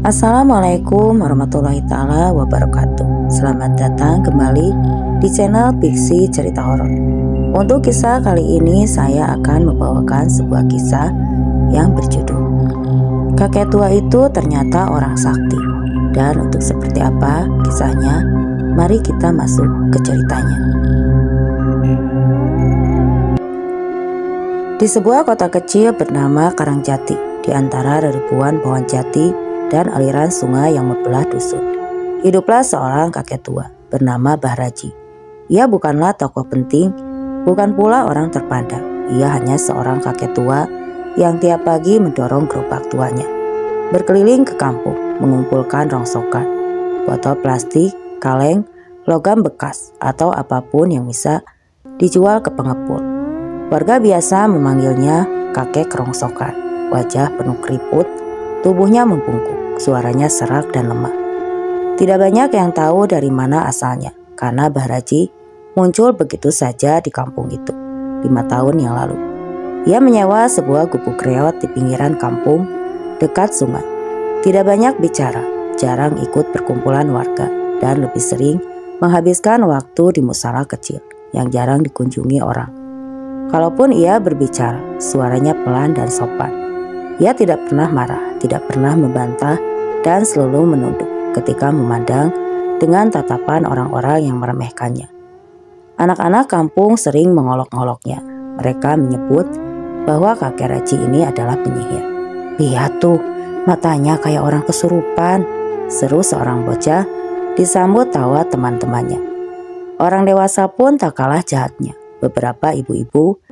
Assalamualaikum warahmatullahi taala wabarakatuh. Selamat datang kembali di channel Fiksi Cerita Horor. Untuk kisah kali ini saya akan membawakan sebuah kisah yang berjudul Kakek Tua Itu Ternyata Orang Sakti. Dan untuk seperti apa kisahnya, mari kita masuk ke ceritanya. Di sebuah kota kecil bernama Karangjati, di antara ribuan pohon jati dan aliran sungai yang membelah dusun, hiduplah seorang kakek tua bernama Mbah Raji. Ia bukanlah tokoh penting, bukan pula orang terpandang. Ia hanya seorang kakek tua yang tiap pagi mendorong gerobak tuanya, berkeliling ke kampung, mengumpulkan rongsokan, botol plastik, kaleng, logam bekas, atau apapun yang bisa dijual ke pengepul. Warga biasa memanggilnya kakek rongsokan. Wajah penuh keriput, tubuhnya membungkuk, suaranya serak dan lemah. Tidak banyak yang tahu dari mana asalnya, karena Mbah Raji muncul begitu saja di kampung itu 5 tahun yang lalu. Ia menyewa sebuah gubuk reot di pinggiran kampung dekat sungai. Tidak banyak bicara, jarang ikut perkumpulan warga, dan lebih sering menghabiskan waktu di musala kecil yang jarang dikunjungi orang. Kalaupun ia berbicara, suaranya pelan dan sopan. Ia tidak pernah marah, tidak pernah membantah, dan selalu menunduk ketika memandang dengan tatapan orang-orang yang meremehkannya. Anak-anak kampung sering mengolok-oloknya. Mereka menyebut bahwa kakek Raji ini adalah penyihir. "Lihat tuh, matanya kayak orang kesurupan," seru seorang bocah disambut tawa teman-temannya. Orang dewasa pun tak kalah jahatnya. Beberapa ibu-ibu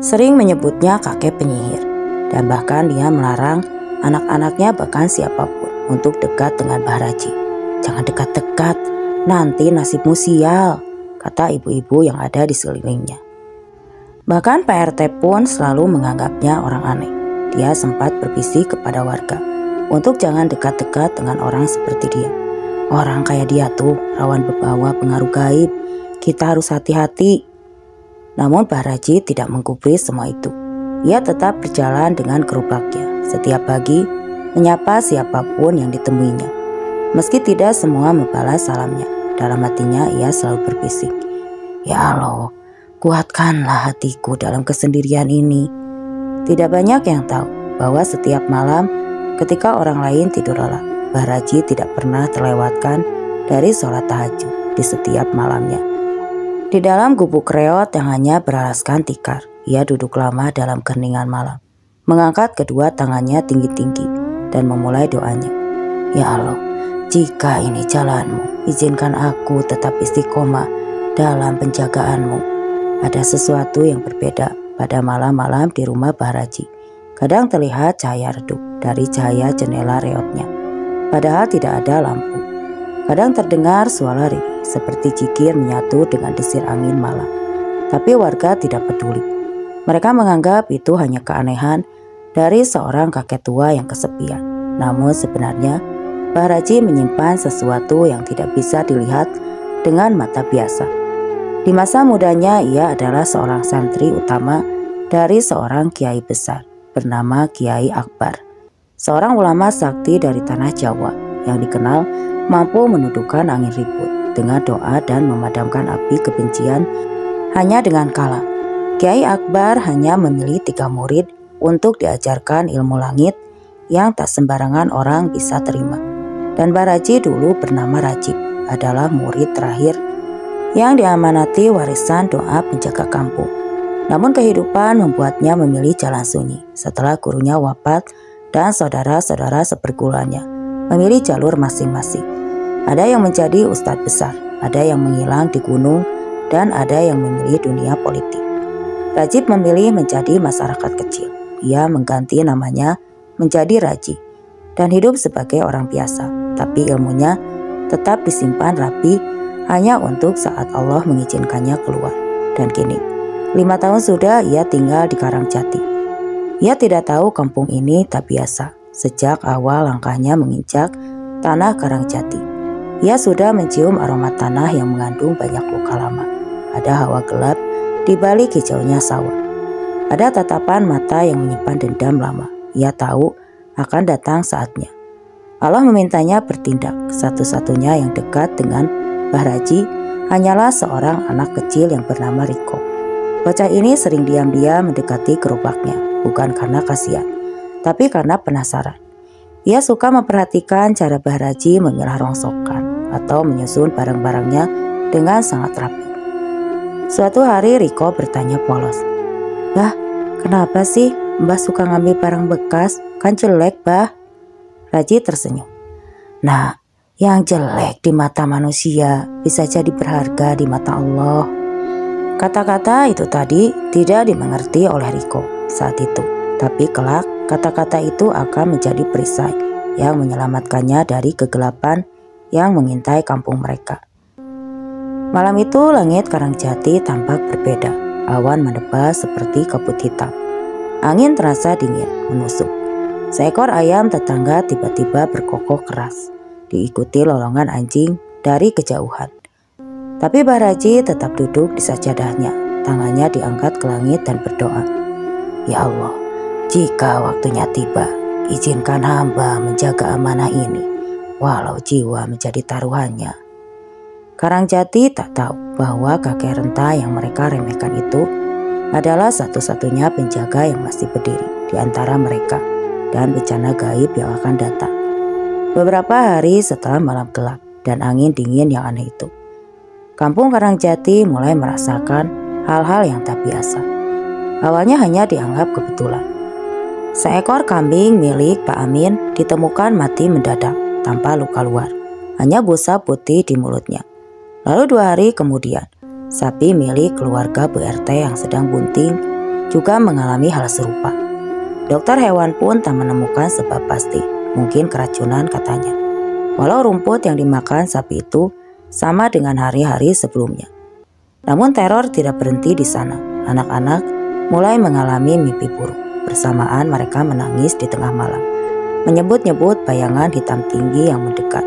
sering menyebutnya kakek penyihir. Dan bahkan dia melarang anak-anaknya bahkan siapapun untuk dekat dengan Mbah Raji. "Jangan dekat-dekat, nanti nasibmu sial," kata ibu-ibu yang ada di sekelilingnya. Bahkan Pak RT pun selalu menganggapnya orang aneh. Dia sempat berbisik kepada warga untuk jangan dekat-dekat dengan orang seperti dia. "Orang kayak dia tuh rawan membawa pengaruh gaib, kita harus hati-hati." Namun Mbah Raji tidak menggubris semua itu. Ia tetap berjalan dengan gerobaknya setiap pagi, menyapa siapapun yang ditemuinya. Meski tidak semua membalas salamnya, dalam hatinya ia selalu berbisik, "Ya Allah, kuatkanlah hatiku dalam kesendirian ini." Tidak banyak yang tahu bahwa setiap malam ketika orang lain tidur lelap, Mbah Raji tidak pernah terlewatkan dari sholat tahajud di setiap malamnya. Di dalam gubuk reot yang hanya beralaskan tikar, ia duduk lama dalam keheningan malam, mengangkat kedua tangannya tinggi-tinggi dan memulai doanya. "Ya Allah, jika ini jalanmu, izinkan aku tetap istiqomah dalam penjagaanmu." Ada sesuatu yang berbeda pada malam-malam di rumah Mbah Raji. Kadang terlihat cahaya redup dari cahaya jendela reotnya, padahal tidak ada lampu. Kadang terdengar suara risih seperti jikir menyatu dengan desir angin malam. Tapi warga tidak peduli. Mereka menganggap itu hanya keanehan dari seorang kakek tua yang kesepian. Namun sebenarnya Mbah Raji menyimpan sesuatu yang tidak bisa dilihat dengan mata biasa. Di masa mudanya ia adalah seorang santri utama dari seorang kiai besar bernama Kiai Akbar, seorang ulama sakti dari tanah Jawa yang dikenal mampu menundukkan angin ribut dengan doa dan memadamkan api kebencian hanya dengan kalam. Kiai Akbar hanya memilih 3 murid untuk diajarkan ilmu langit yang tak sembarangan orang bisa terima. Dan Mbah Raji dulu bernama Raji, adalah murid terakhir yang diamanati warisan doa penjaga kampung. Namun kehidupan membuatnya memilih jalan sunyi setelah gurunya wafat dan saudara-saudara sepergulanya memilih jalur masing-masing. Ada yang menjadi ustadz besar, ada yang menghilang di gunung, dan ada yang memilih dunia politik. Raji memilih menjadi masyarakat kecil. Ia mengganti namanya menjadi Raji dan hidup sebagai orang biasa, tapi ilmunya tetap disimpan rapi hanya untuk saat Allah mengizinkannya keluar. Dan kini 5 tahun sudah ia tinggal di Karangjati. Ia tidak tahu kampung ini tak biasa. Sejak awal langkahnya menginjak tanah Karangjati, ia sudah mencium aroma tanah yang mengandung banyak luka lama. Ada hawa gelap di balik hijaunya sawah. Ada tatapan mata yang menyimpan dendam lama. Ia tahu akan datang saatnya. Allah memintanya bertindak. Satu-satunya yang dekat dengan Bahraji hanyalah seorang anak kecil yang bernama Riko. Bocah ini sering diam-diam mendekati gerobaknya, bukan karena kasihan, tapi karena penasaran. Ia suka memperhatikan cara Bahraji memilah rongsokan atau menyusun barang-barangnya dengan sangat rapi. Suatu hari Riko bertanya polos, "Bah, kenapa sih Mbah suka ngambil barang bekas? Kan jelek, Bah." Raji tersenyum. "Nah, yang jelek di mata manusia bisa jadi berharga di mata Allah." Kata-kata itu tadi tidak dimengerti oleh Riko saat itu. Tapi kelak kata-kata itu akan menjadi perisai yang menyelamatkannya dari kegelapan yang mengintai kampung mereka. Malam itu langit Karangjati tampak berbeda. Awan menebal seperti kabut hitam. Angin terasa dingin menusuk. Seekor ayam tetangga tiba-tiba berkokok keras, diikuti lolongan anjing dari kejauhan. Tapi Bahraji tetap duduk di sajadahnya, tangannya diangkat ke langit dan berdoa, "Ya Allah, jika waktunya tiba, izinkan hamba menjaga amanah ini, walau jiwa menjadi taruhannya." Karangjati tak tahu bahwa kakek renta yang mereka remehkan itu adalah satu-satunya penjaga yang masih berdiri di antara mereka dan bencana gaib yang akan datang. Beberapa hari setelah malam gelap dan angin dingin yang aneh itu, kampung Karangjati mulai merasakan hal-hal yang tak biasa. Awalnya hanya dianggap kebetulan. Seekor kambing milik Pak Amin ditemukan mati mendadak tanpa luka luar, hanya busa putih di mulutnya. Lalu 2 hari kemudian, sapi milik keluarga Bu RT yang sedang bunting juga mengalami hal serupa. Dokter hewan pun tak menemukan sebab pasti, mungkin keracunan katanya. Walau rumput yang dimakan sapi itu sama dengan hari-hari sebelumnya. Namun teror tidak berhenti di sana. Anak-anak mulai mengalami mimpi buruk. Bersamaan mereka menangis di tengah malam, menyebut-nyebut bayangan hitam tinggi yang mendekat,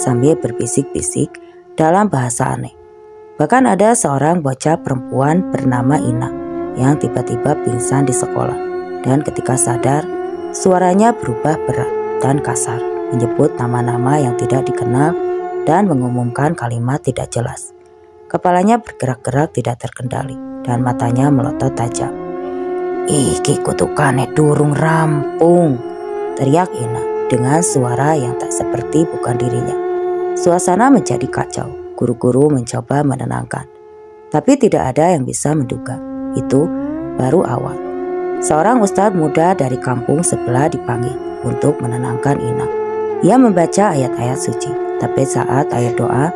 sambil berbisik-bisik dalam bahasa aneh. Bahkan ada seorang bocah perempuan bernama Ina yang tiba-tiba pingsan di sekolah. Dan ketika sadar, suaranya berubah berat dan kasar, menyebut nama-nama yang tidak dikenal dan mengumumkan kalimat tidak jelas. Kepalanya bergerak-gerak tidak terkendali dan matanya melotot tajam. "Iki kutukane durung rampung," teriak Ina dengan suara yang tak seperti bukan dirinya. Suasana menjadi kacau. Guru-guru mencoba menenangkan, tapi tidak ada yang bisa menduga. Itu baru awal. Seorang ustadz muda dari kampung sebelah dipanggil untuk menenangkan Ina. Ia membaca ayat-ayat suci, tapi saat air doa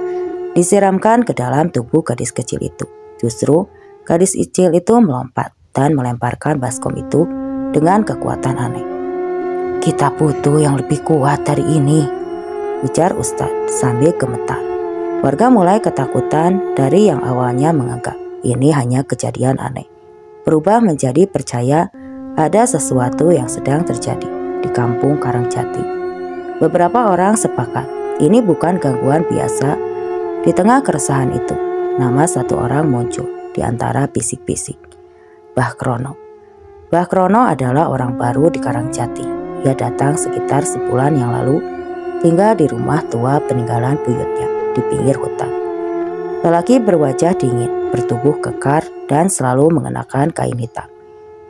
disiramkan ke dalam tubuh gadis kecil itu, justru gadis kecil itu melompat dan melemparkan baskom itu dengan kekuatan aneh. "Kita butuh yang lebih kuat dari ini," ujar ustadz sambil gemetar. Warga mulai ketakutan dari yang awalnya menganggap ini hanya kejadian aneh, berubah menjadi percaya ada sesuatu yang sedang terjadi di kampung Karangjati. Beberapa orang sepakat ini bukan gangguan biasa. Di tengah keresahan itu, nama satu orang muncul di antara bisik-bisik. Mbah Krono. Mbah Krono adalah orang baru di Karangjati. Ia datang sekitar sebulan yang lalu, tinggal di rumah tua peninggalan buyutnya di pinggir hutan. Lelaki berwajah dingin, bertubuh kekar, dan selalu mengenakan kain hitam.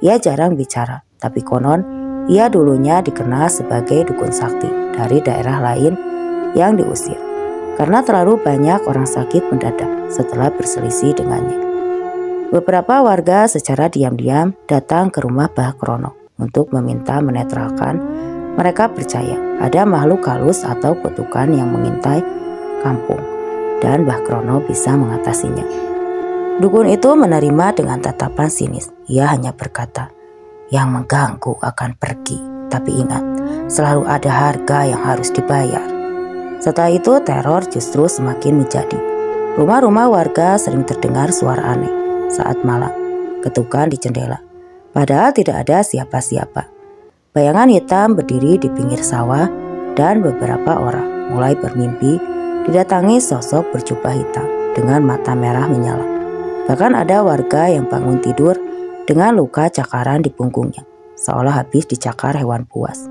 Ia jarang bicara, tapi konon ia dulunya dikenal sebagai dukun sakti dari daerah lain yang diusir karena terlalu banyak orang sakit mendadak setelah berselisih dengannya. Beberapa warga secara diam-diam datang ke rumah Mbah Krono untuk meminta menetralkan. Mereka percaya ada makhluk halus atau kutukan yang mengintai kampung, dan Mbah Krono bisa mengatasinya. Dukun itu menerima dengan tatapan sinis. Ia hanya berkata, "Yang mengganggu akan pergi, tapi ingat, selalu ada harga yang harus dibayar." Setelah itu teror justru semakin menjadi. Rumah-rumah warga sering terdengar suara aneh saat malam, ketukan di jendela, padahal tidak ada siapa-siapa. Bayangan hitam berdiri di pinggir sawah, dan beberapa orang mulai bermimpi didatangi sosok berjubah hitam dengan mata merah menyala. Bahkan ada warga yang bangun tidur dengan luka cakaran di punggungnya, seolah habis dicakar hewan buas.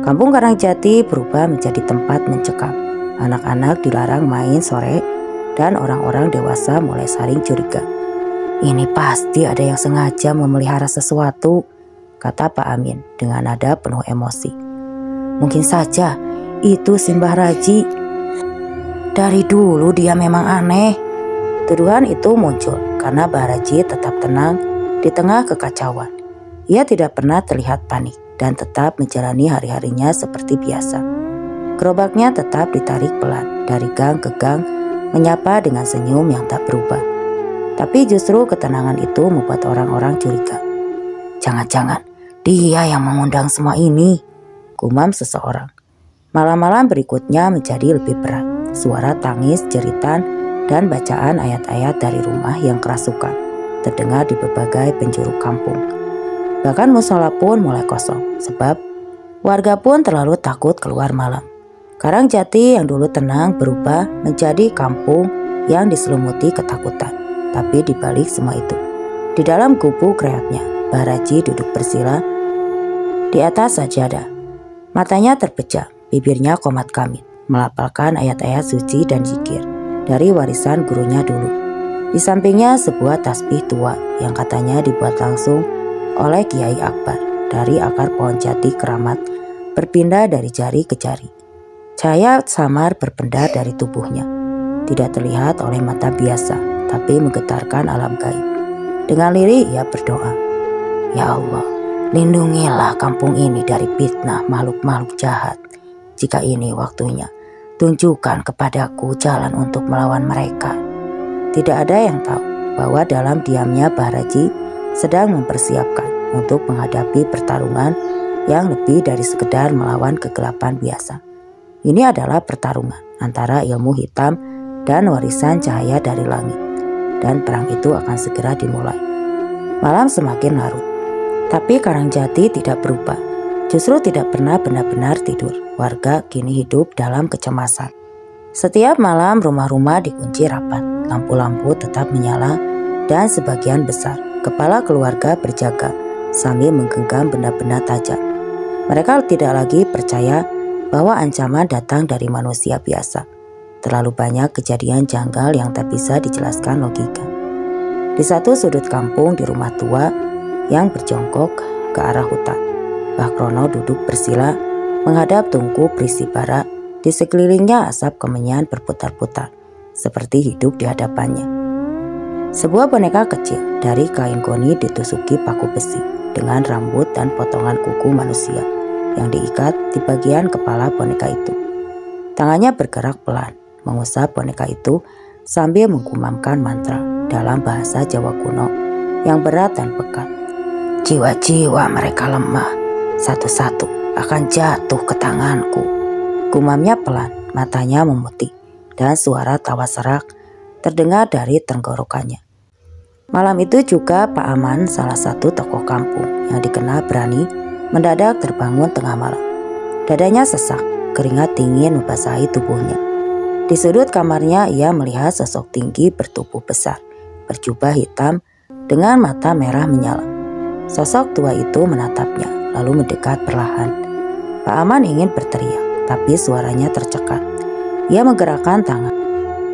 Kampung Karangjati berubah menjadi tempat mencekam. Anak-anak dilarang main sore dan orang-orang dewasa mulai saling curiga. Ini pasti ada yang sengaja memelihara sesuatu, kata Pak Amin dengan nada penuh emosi. Mungkin saja itu Simbah Raji. Dari dulu dia memang aneh. Tuduhan itu muncul karena Mbah Raji tetap tenang di tengah kekacauan. Ia tidak pernah terlihat panik dan tetap menjalani hari-harinya seperti biasa. Gerobaknya tetap ditarik pelan dari gang ke gang, menyapa dengan senyum yang tak berubah. Tapi justru ketenangan itu membuat orang-orang curiga. Jangan-jangan dia yang mengundang semua ini, gumam seseorang. Malam-malam berikutnya menjadi lebih berat. Suara tangis, jeritan, dan bacaan ayat-ayat dari rumah yang kerasukan terdengar di berbagai penjuru kampung. Bahkan musola pun mulai kosong, sebab warga pun terlalu takut keluar malam. Karangjati yang dulu tenang berubah menjadi kampung yang diselumuti ketakutan. Tapi di balik semua itu, di dalam gubuk rehatnya, Mbah Raji duduk bersila di atas sajadah. Matanya terpejam, bibirnya komat kamit, melafalkan ayat-ayat suci dan zikir dari warisan gurunya dulu. Di sampingnya sebuah tasbih tua yang katanya dibuat langsung oleh Kiai Akbar dari akar pohon jati keramat, berpindah dari jari ke jari. Cahaya samar berpendar dari tubuhnya, tidak terlihat oleh mata biasa, tapi menggetarkan alam gaib. Dengan lirih ia berdoa, "Ya Allah, lindungilah kampung ini dari fitnah makhluk-makhluk jahat. Jika ini waktunya, tunjukkan kepadaku jalan untuk melawan mereka." Tidak ada yang tahu bahwa dalam diamnya Mbah Raji sedang mempersiapkan untuk menghadapi pertarungan yang lebih dari sekedar melawan kegelapan biasa. Ini adalah pertarungan antara ilmu hitam dan warisan cahaya dari langit. Dan perang itu akan segera dimulai. Malam semakin larut, tapi Karangjati tidak berubah. Justru tidak pernah benar-benar tidur. Warga kini hidup dalam kecemasan. Setiap malam rumah-rumah dikunci rapat, lampu-lampu tetap menyala, dan sebagian besar kepala keluarga berjaga sambil menggenggam benda-benda tajam. Mereka tidak lagi percaya bahwa ancaman datang dari manusia biasa. Terlalu banyak kejadian janggal yang tak bisa dijelaskan logika. Di satu sudut kampung di rumah tua yang berjongkok ke arah hutan, Mbah Krono duduk bersila menghadap tungku berisi bara. Di sekelilingnya asap kemenyan berputar-putar seperti hidup di hadapannya. Sebuah boneka kecil dari kain goni ditusuki paku besi dengan rambut dan potongan kuku manusia yang diikat di bagian kepala boneka itu. Tangannya bergerak pelan mengusap boneka itu sambil menggumamkan mantra dalam bahasa Jawa kuno yang berat dan pekat. Jiwa-jiwa mereka lemah, satu-satu akan jatuh ke tanganku. Gumamnya pelan, matanya memutih, dan suara tawa serak terdengar dari tenggorokannya. Malam itu juga Pak Aman, salah satu tokoh kampung yang dikenal berani, mendadak terbangun tengah malam. Dadanya sesak, keringat dingin membasahi tubuhnya. Di sudut kamarnya ia melihat sosok tinggi bertubuh besar, berjubah hitam dengan mata merah menyala. Sosok tua itu menatapnya, lalu mendekat perlahan. Pak Aman ingin berteriak, tapi suaranya tercekat. Ia menggerakkan tangan,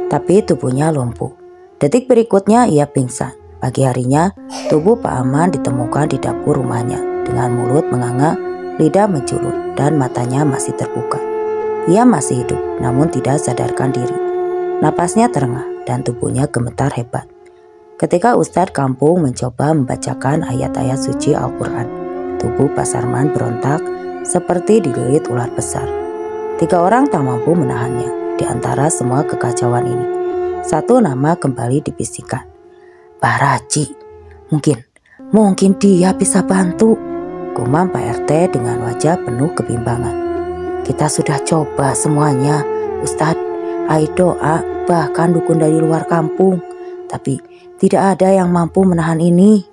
tapi tubuhnya lumpuh. Detik berikutnya ia pingsan. Pagi harinya, tubuh Pak Aman ditemukan di dapur rumahnya dengan mulut menganga, lidah menculur, dan matanya masih terbuka. Ia masih hidup, namun tidak sadarkan diri. Napasnya terengah dan tubuhnya gemetar hebat. Ketika Ustadz kampung mencoba membacakan ayat-ayat suci Al-Quran, tubuh Pak Sarman berontak seperti dililit ular besar. 3 orang tak mampu menahannya. Di antara semua kekacauan ini, satu nama kembali dibisikkan. Mbah Raji, mungkin dia bisa bantu, gumam Pak RT dengan wajah penuh kebimbangan. Kita sudah coba semuanya, Ustadz, air doa, bahkan dukun dari luar kampung. Tapi tidak ada yang mampu menahan ini.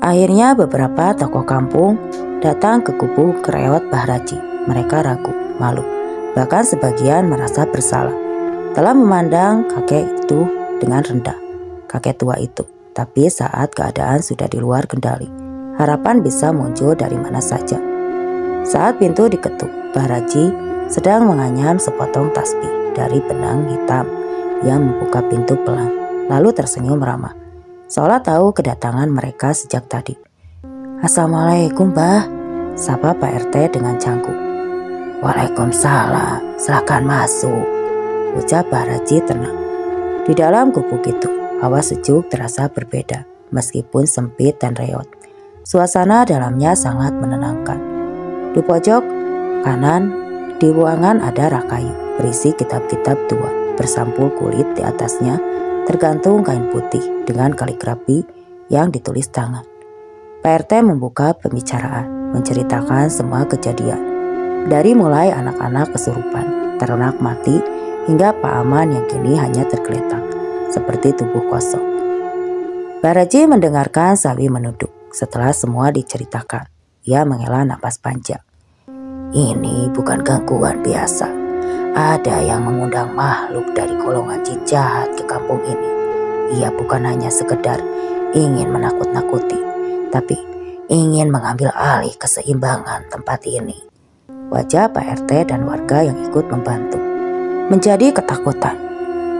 Akhirnya beberapa tokoh kampung datang ke kubu kereot Mbah Raji. Mereka ragu, malu, bahkan sebagian merasa bersalah telah memandang kakek itu dengan rendah, kakek tua itu. Tapi saat keadaan sudah di luar kendali, harapan bisa muncul dari mana saja. Saat pintu diketuk, Bahraji sedang menganyam sepotong tasbih dari benang hitam yang membuka pintu pelan, lalu tersenyum ramah, seolah tahu kedatangan mereka sejak tadi. "Assalamualaikum, Mbah," sapa Pak RT dengan canggung. "Waalaikumsalam, silakan masuk," ucap Bahraji tenang. Di dalam gubuk itu, hawa sejuk terasa berbeda, meskipun sempit dan reot. Suasana dalamnya sangat menenangkan. Di pojok kanan, di ruangan ada rak kayu berisi kitab-kitab tua bersampul kulit. Di atasnya tergantung kain putih dengan kaligrafi yang ditulis tangan. Pak RT membuka pembicaraan, menceritakan semua kejadian. Dari mulai anak-anak kesurupan, ternak mati, hingga Pak Aman yang kini hanya tergeletak seperti tubuh kosong. Bahraji mendengarkan sambil menunduk. Setelah semua diceritakan, ia menghela napas panjang. "Ini bukan gangguan biasa. Ada yang mengundang makhluk dari golongan jin jahat ke kampung ini. Ia bukan hanya sekedar ingin menakut-nakuti, tapi ingin mengambil alih keseimbangan tempat ini." Wajah Pak RT dan warga yang ikut membantu menjadi ketakutan.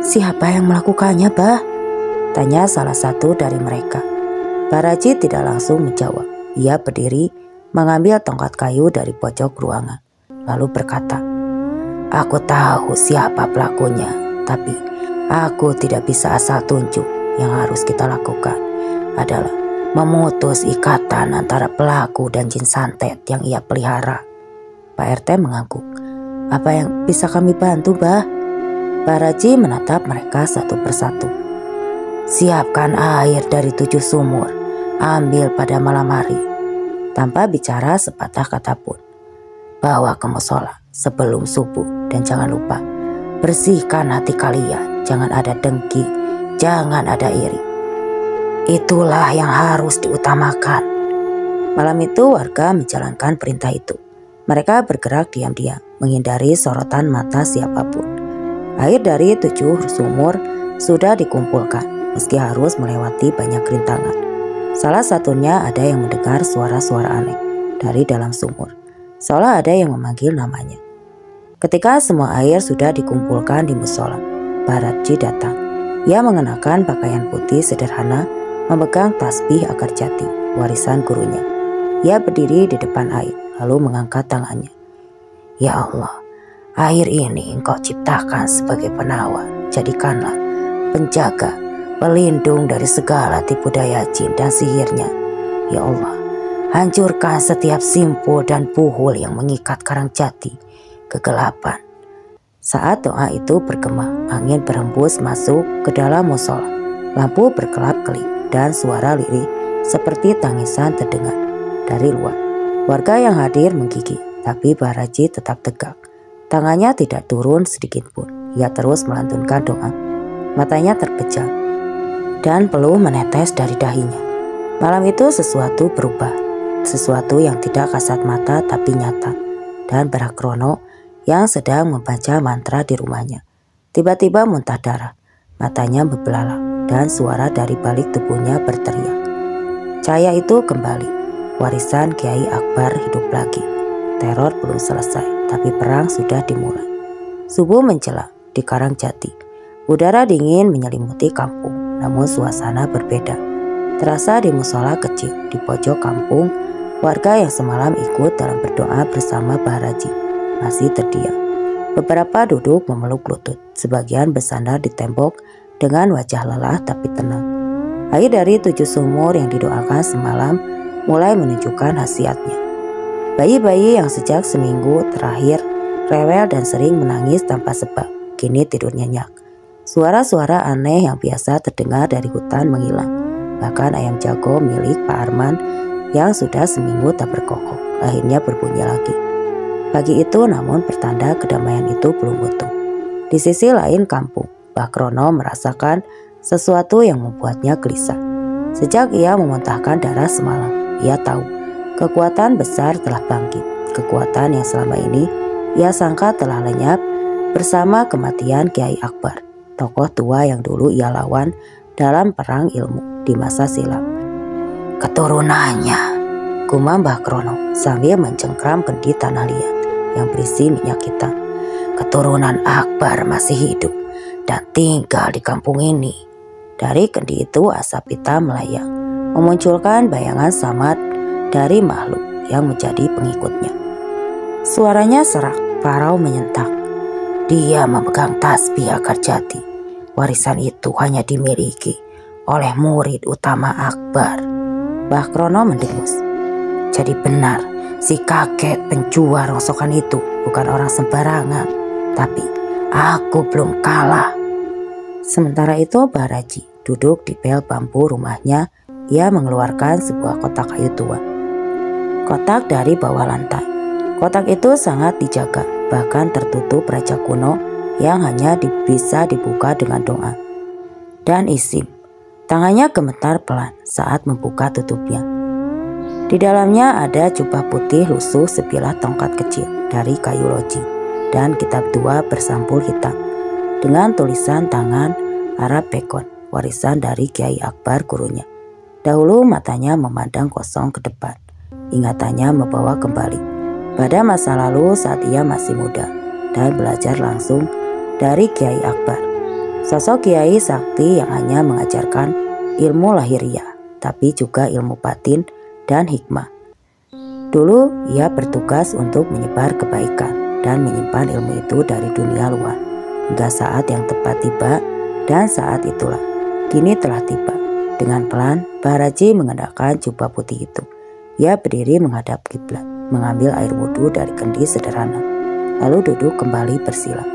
"Siapa yang melakukannya, Bah?" tanya salah satu dari mereka. Bahraji tidak langsung menjawab. Ia berdiri mengambil tongkat kayu dari pojok ruangan, lalu berkata, "Aku tahu siapa pelakunya, tapi aku tidak bisa asal tunjuk. Yang harus kita lakukan adalah memutus ikatan antara pelaku dan jin santet yang ia pelihara." Pak RT mengangguk. "Apa yang bisa kami bantu, Bah?" Bahraji menatap mereka satu persatu. "Siapkan air dari 7 sumur. Ambil pada malam hari." Tanpa bicara sepatah kata pun. "Bawa ke musola sebelum subuh dan jangan lupa bersihkan hati kalian. Jangan ada dengki, jangan ada iri. Itulah yang harus diutamakan." Malam itu warga menjalankan perintah itu. Mereka bergerak diam-diam, menghindari sorotan mata siapapun. Air dari 7 sumur sudah dikumpulkan, meski harus melewati banyak rintangan. Salah satunya ada yang mendengar suara-suara aneh dari dalam sumur, seolah ada yang memanggil namanya. Ketika semua air sudah dikumpulkan di musola, Bahraji datang. Ia mengenakan pakaian putih sederhana, memegang tasbih akar jati, warisan gurunya. Ia berdiri di depan air, lalu mengangkat tangannya. "Ya Allah, air ini Engkau ciptakan sebagai penawar. Jadikanlah penjaga, pelindung dari segala tipu daya jin dan sihirnya. Ya Allah, hancurkan setiap simpul dan puhul yang mengikat Karangjati kegelapan." Saat doa itu bergema, angin berhembus masuk ke dalam musola. Lampu berkelap-kelip dan suara lirih seperti tangisan terdengar dari luar. Warga yang hadir menggigil, tapi Bahraji tetap tegak. Tangannya tidak turun sedikit pun. Ia terus melantunkan doa. Matanya terpejam dan peluh menetes dari dahinya. Malam itu sesuatu berubah, sesuatu yang tidak kasat mata tapi nyata. Dan Brakrono yang sedang membaca mantra di rumahnya tiba-tiba muntah darah, matanya membelalak dan suara dari balik tubuhnya berteriak. Cahaya itu kembali, warisan Kiai Akbar hidup lagi. Teror belum selesai, tapi perang sudah dimulai. Subuh menjelang di Karangjati. Udara dingin menyelimuti kampung. Namun suasana berbeda. Terasa di musola kecil di pojok kampung, warga yang semalam ikut dalam berdoa bersama Bahraji masih terdiam. Beberapa duduk memeluk lutut, sebagian bersandar di tembok dengan wajah lelah tapi tenang. Air dari 7 sumur yang didoakan semalam mulai menunjukkan khasiatnya. Bayi-bayi yang sejak seminggu terakhir rewel dan sering menangis tanpa sebab, kini tidur nyenyak. Suara-suara aneh yang biasa terdengar dari hutan menghilang. Bahkan ayam jago milik Pak Arman yang sudah seminggu tak berkokok akhirnya berbunyi lagi. Pagi itu namun pertanda kedamaian itu belum utuh. Di sisi lain kampung, Brakrono merasakan sesuatu yang membuatnya gelisah. Sejak ia memuntahkan darah semalam, ia tahu kekuatan besar telah bangkit. Kekuatan yang selama ini ia sangka telah lenyap bersama kematian Kiai Akbar, tokoh tua yang dulu ia lawan dalam perang ilmu di masa silam. Keturunannya gumam Mbah Krono sambil mencengkram kendi tanah liat yang berisi minyak hitam. Keturunan Akbar masih hidup dan tinggal di kampung ini. Dari kendi itu asap hitam melayang, memunculkan bayangan samad dari makhluk yang menjadi pengikutnya. Suaranya serak, parau menyentak. Dia memegang tasbih akar jati. Warisan itu hanya dimiliki oleh murid utama Akbar. Mbah Krono mendengus. Jadi benar, si kakek penjual rongsokan itu bukan orang sembarangan. Tapi aku belum kalah. Sementara itu Baraji duduk di pel bambu rumahnya. Ia mengeluarkan sebuah kotak kayu tua. Kotak dari bawah lantai. Kotak itu sangat dijaga, bahkan tertutup raja kuno yang hanya bisa dibuka dengan doa dan isim. Tangannya gemetar pelan saat membuka tutupnya. Di dalamnya ada jubah putih lusuh sebilah tongkat kecil dari kayu loji dan kitab tua bersampul hitam dengan tulisan tangan Arab Bekon, warisan dari Kiai Akbar gurunya. Dahulu matanya memandang kosong ke depan. Ingatannya membawa kembali pada masa lalu saat ia masih muda dan belajar langsung dari Kiai Akbar. Sosok Kiai sakti yang hanya mengajarkan ilmu lahiriah, tapi juga ilmu batin dan hikmah. Dulu ia bertugas untuk menyebar kebaikan dan menyimpan ilmu itu dari dunia luar. Hingga saat yang tepat tiba, dan saat itulah kini telah tiba. Dengan pelan, Baraji mengenakan jubah putih itu. Ia berdiri menghadap kiblat, mengambil air wudhu dari kendi sederhana, lalu duduk kembali bersila.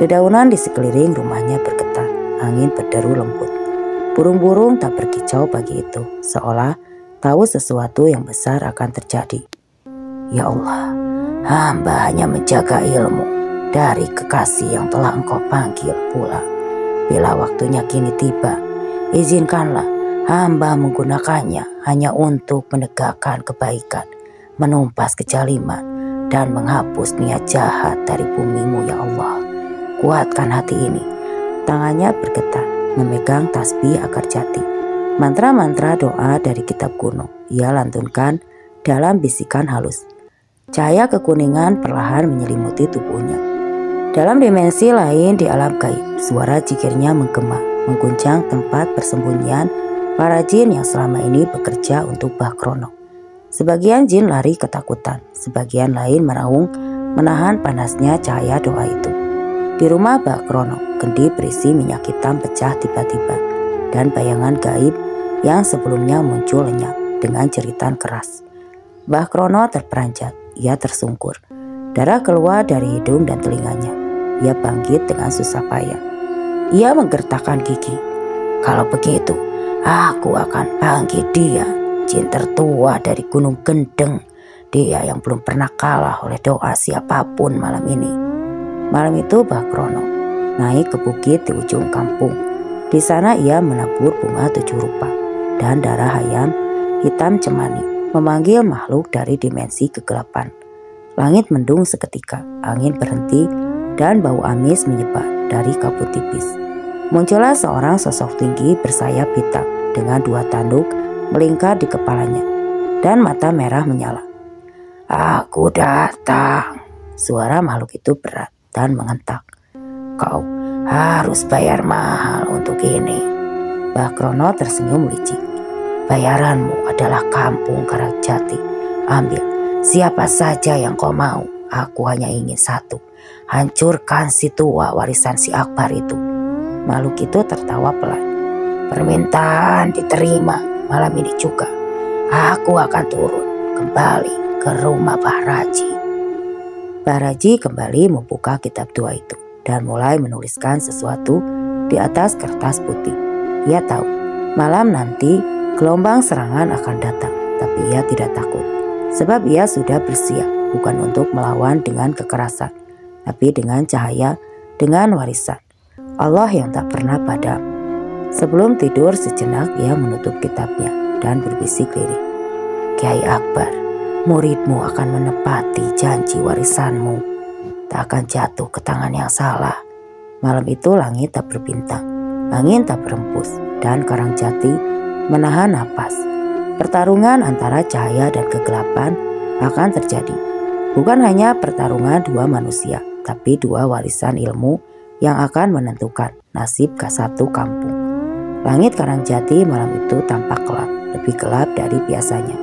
Dedaunan di sekeliling rumahnya bergetar, angin berderu lembut. Burung-burung tak berkicau pagi itu, seolah tahu sesuatu yang besar akan terjadi. Ya Allah, hamba hanya menjaga ilmu dari kekasih yang telah Engkau panggil pulang. Bila waktunya kini tiba, izinkanlah hamba menggunakannya hanya untuk menegakkan kebaikan, menumpas kejaliman, dan menghapus niat jahat dari bumimu ya Allah. Kuatkan hati ini. Tangannya bergetar, memegang tasbih akar jati. Mantra-mantra doa dari kitab kuno ia lantunkan dalam bisikan halus. Cahaya kekuningan perlahan menyelimuti tubuhnya. Dalam dimensi lain di alam gaib, suara zikirnya menggema, mengguncang tempat persembunyian para jin yang selama ini bekerja untuk Mbah Krono. Sebagian jin lari ketakutan, sebagian lain meraung menahan panasnya cahaya doa itu. Di rumah Mbah Krono, kendi berisi minyak hitam pecah tiba-tiba, dan bayangan gaib yang sebelumnya muncul lenyap dengan jeritan keras. Mbah Krono terperanjat, ia tersungkur. Darah keluar dari hidung dan telinganya. Ia bangkit dengan susah payah. Ia menggertakkan gigi. Kalau begitu, aku akan panggil dia, jin tertua dari Gunung Gendeng. Dia yang belum pernah kalah oleh doa siapapun malam ini. Malam itu Mbah Krono naik ke bukit di ujung kampung. Di sana ia menabur bunga 7 rupa dan darah ayam hitam cemani memanggil makhluk dari dimensi kegelapan. Langit mendung seketika, angin berhenti, dan bau amis menyebar dari kabut tipis. Muncullah seorang sosok tinggi bersayap hitam dengan 2 tanduk melingkar di kepalanya dan mata merah menyala. Aku datang. Suara makhluk itu berat dan mengentak. Kau harus bayar mahal untuk ini. Mbah Krono tersenyum licik. Bayaranmu adalah kampung Karangjati. Ambil siapa saja yang kau mau. Aku hanya ingin satu. Hancurkan si tua warisan si Akbar itu. Makhluk itu tertawa pelan. Permintaan diterima. Malam ini juga aku akan turun kembali ke rumah Baraji. Baraji kembali membuka kitab tua itu dan mulai menuliskan sesuatu di atas kertas putih. Ia tahu malam nanti gelombang serangan akan datang, tapi ia tidak takut. Sebab ia sudah bersiap bukan untuk melawan dengan kekerasan, tapi dengan cahaya, dengan warisan Allah yang tak pernah padam. Sebelum tidur sejenak ia menutup kitabnya dan berbisik lirih. Kiai Akbar, muridmu akan menepati janji warisanmu. Tak akan jatuh ke tangan yang salah. Malam itu langit tak berbintang, angin tak berembus, dan Karangjati menahan napas. Pertarungan antara cahaya dan kegelapan akan terjadi. Bukan hanya pertarungan dua manusia, tapi dua warisan ilmu yang akan menentukan nasib ke satu kampung. Langit Karangjati malam itu tampak gelap, lebih gelap dari biasanya.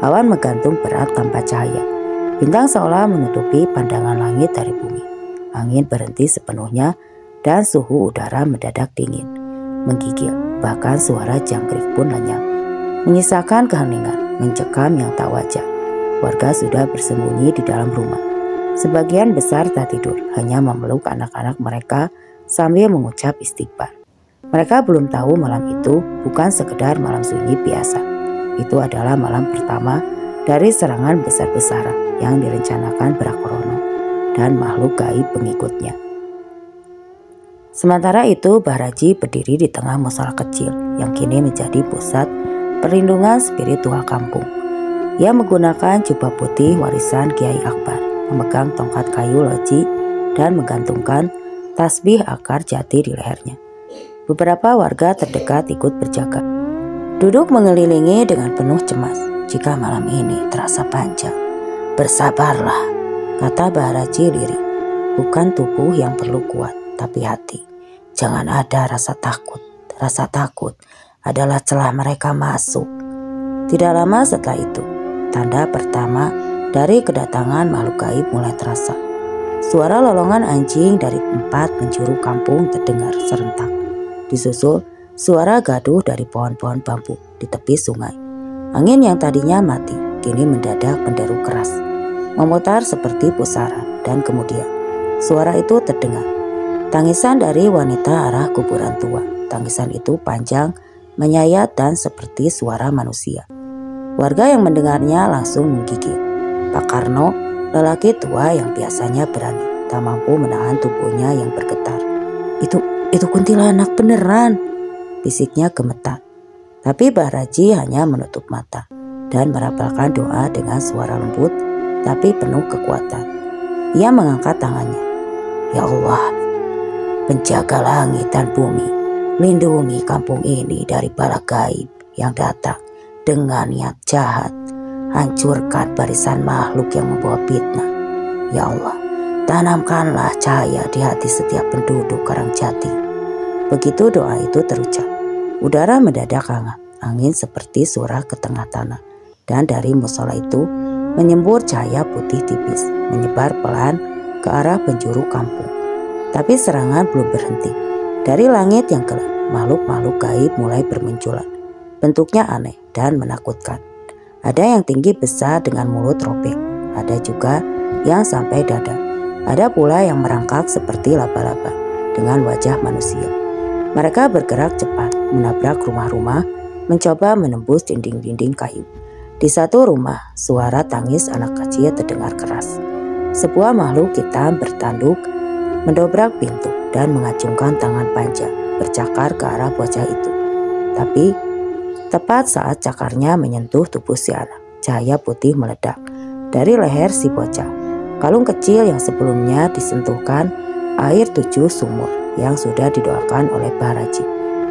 Awan menggantung berat tanpa cahaya. Bintang seolah menutupi pandangan langit dari bumi. Angin berhenti sepenuhnya dan suhu udara mendadak dingin, menggigil, bahkan suara jangkrik pun lenyap, menyisakan keheningan mencekam yang tak wajar. Warga sudah bersembunyi di dalam rumah. Sebagian besar tak tidur, hanya memeluk anak-anak mereka sambil mengucap istighfar. Mereka belum tahu malam itu bukan sekedar malam sunyi biasa. Itu adalah malam pertama dari serangan besar-besaran yang direncanakan Brakorono dan makhluk gaib pengikutnya. Sementara itu, Bahraji berdiri di tengah musala kecil yang kini menjadi pusat perlindungan spiritual kampung. Ia menggunakan jubah putih warisan Kiai Akbar, memegang tongkat kayu loji dan menggantungkan tasbih akar jati di lehernya. Beberapa warga terdekat ikut berjaga, duduk mengelilingi dengan penuh cemas. Jika malam ini terasa panjang, bersabarlah, kata Bahraji lirih. Bukan tubuh yang perlu kuat, tapi hati. Jangan ada rasa takut. Rasa takut adalah celah mereka masuk. Tidak lama setelah itu, tanda pertama dari kedatangan makhluk gaib mulai terasa. Suara lolongan anjing dari 4 penjuru kampung terdengar serentak. Disusul suara gaduh dari pohon-pohon bambu di tepi sungai. Angin yang tadinya mati kini mendadak menderu keras, memutar seperti pusaran, dan kemudian suara itu terdengar. Tangisan dari wanita arah kuburan tua. Tangisan itu panjang, menyayat, dan seperti suara manusia. Warga yang mendengarnya langsung menggigil. Pak Karno, lelaki tua yang biasanya berani, tak mampu menahan tubuhnya yang bergetar. Itu kuntilanak beneran, bisiknya gemetar. Tapi Bahraji hanya menutup mata dan merapalkan doa dengan suara lembut tapi penuh kekuatan. Ia mengangkat tangannya. Ya Allah, penjaga langit dan bumi, lindungi kampung ini dari bala gaib yang datang dengan niat jahat. Hancurkan barisan makhluk yang membawa fitnah. Ya Allah, tanamkanlah cahaya di hati setiap penduduk Karangjati. Begitu doa itu terucap, udara mendadak hangat, angin seperti surah ke tengah tanah, dan dari musola itu menyembur cahaya putih tipis, menyebar pelan ke arah penjuru kampung. Tapi serangan belum berhenti. Dari langit yang gelap, makhluk-makhluk gaib mulai bermunculan. Bentuknya aneh dan menakutkan. Ada yang tinggi besar dengan mulut robek, ada juga yang sampai dada. Ada pula yang merangkak seperti laba-laba dengan wajah manusia. Mereka bergerak cepat, menabrak rumah-rumah, mencoba menembus dinding-dinding kayu. Di satu rumah, suara tangis anak kecil terdengar keras. Sebuah makhluk hitam bertanduk, mendobrak pintu dan mengacungkan tangan panjang, bercakar ke arah bocah itu. Tapi, tepat saat cakarnya menyentuh tubuh si anak, cahaya putih meledak dari leher si bocah. Kalung kecil yang sebelumnya disentuhkan air 7 sumur yang sudah didoakan oleh Bahraji.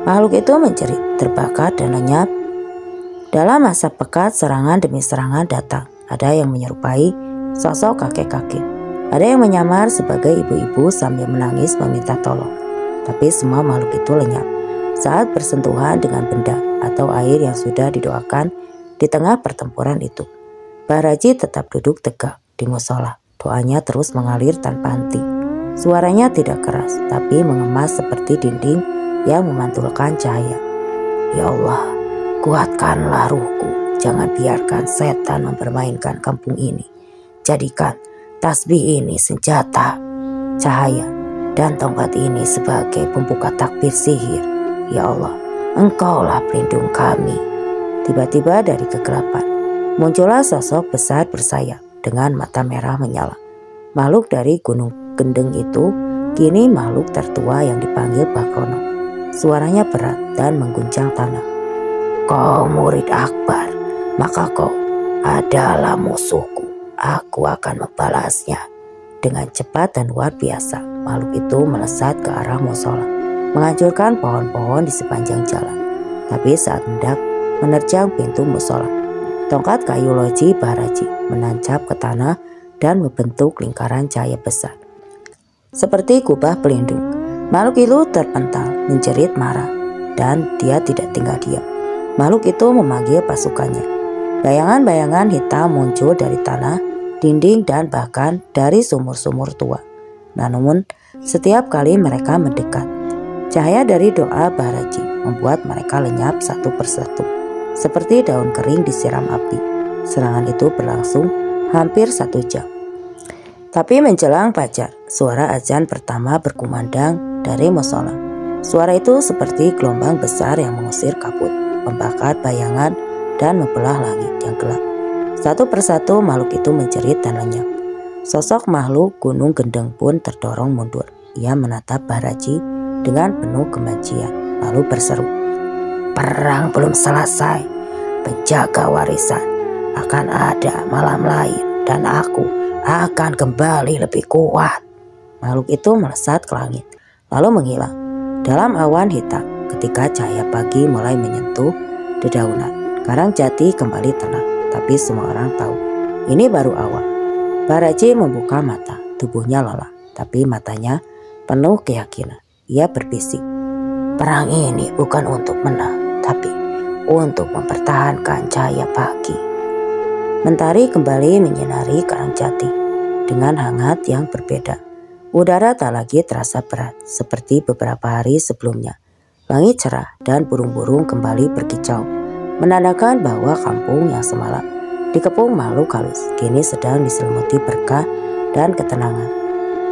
Makhluk itu menjerit, terbakar dan lenyap. Dalam masa pekat, serangan demi serangan datang. Ada yang menyerupai sosok kakek-kakek. Ada yang menyamar sebagai ibu-ibu sambil menangis meminta tolong. Tapi semua makhluk itu lenyap saat bersentuhan dengan benda atau air yang sudah didoakan di tengah pertempuran itu. Bahraji tetap duduk tegak di musola. Doanya terus mengalir tanpa henti. Suaranya tidak keras, tapi mengemas seperti dinding yang memantulkan cahaya. Ya Allah, kuatkanlah ruhku. Jangan biarkan setan mempermainkan kampung ini. Jadikan tasbih ini senjata, cahaya, dan tongkat ini sebagai pembuka takbir sihir. Ya Allah, Engkaulah pelindung kami. Tiba-tiba dari kegelapan muncullah sosok besar bersayap dengan mata merah menyala. Makhluk dari Gunung Gendeng itu kini makhluk tertua yang dipanggil Bakrono. Suaranya berat dan mengguncang tanah. Kau murid Akbar, maka kau adalah musuhku. Aku akan membalasnya. Dengan cepat dan luar biasa, makhluk itu melesat ke arah musola, menghancurkan pohon-pohon di sepanjang jalan. Tapi saat hendak menerjang pintu musola. Tongkat kayu loji Bahraji menancap ke tanah dan membentuk lingkaran cahaya besar. Seperti kubah pelindung, makhluk itu terpental, menjerit marah, dan dia tidak tinggal diam. Makhluk itu memanggil pasukannya. Bayangan-bayangan hitam muncul dari tanah, dinding, dan bahkan dari sumur-sumur tua. Namun, setiap kali mereka mendekat, cahaya dari doa Bahraji membuat mereka lenyap satu persatu, seperti daun kering disiram api. Serangan itu berlangsung hampir 1 jam. Tapi menjelang fajar, suara azan pertama berkumandang dari musola. Suara itu seperti gelombang besar yang mengusir kabut, membakar bayangan, dan membelah langit yang gelap. Satu persatu makhluk itu menjerit dan lenyap. Sosok makhluk Gunung Gendeng pun terdorong mundur. Ia menatap Bahraji dengan penuh kebencian, lalu berseru, "Perang belum selesai. Penjaga warisan akan ada malam lain dan aku akan kembali lebih kuat." Makhluk itu melesat ke langit, lalu menghilang dalam awan hitam. Ketika cahaya pagi mulai menyentuh dedaunan, Karangjati kembali tenang. Tapi semua orang tahu ini baru awal. Bahraji membuka mata, tubuhnya lelah, tapi matanya penuh keyakinan. Ia berbisik, "Perang ini bukan untuk menang, tapi untuk mempertahankan cahaya pagi." Mentari kembali menyinari Karangjati dengan hangat yang berbeda. Udara tak lagi terasa berat seperti beberapa hari sebelumnya. Langit cerah dan burung-burung kembali berkicau, menandakan bahwa kampung yang semalam dikepung makhluk halus kini sedang diselimuti berkah dan ketenangan.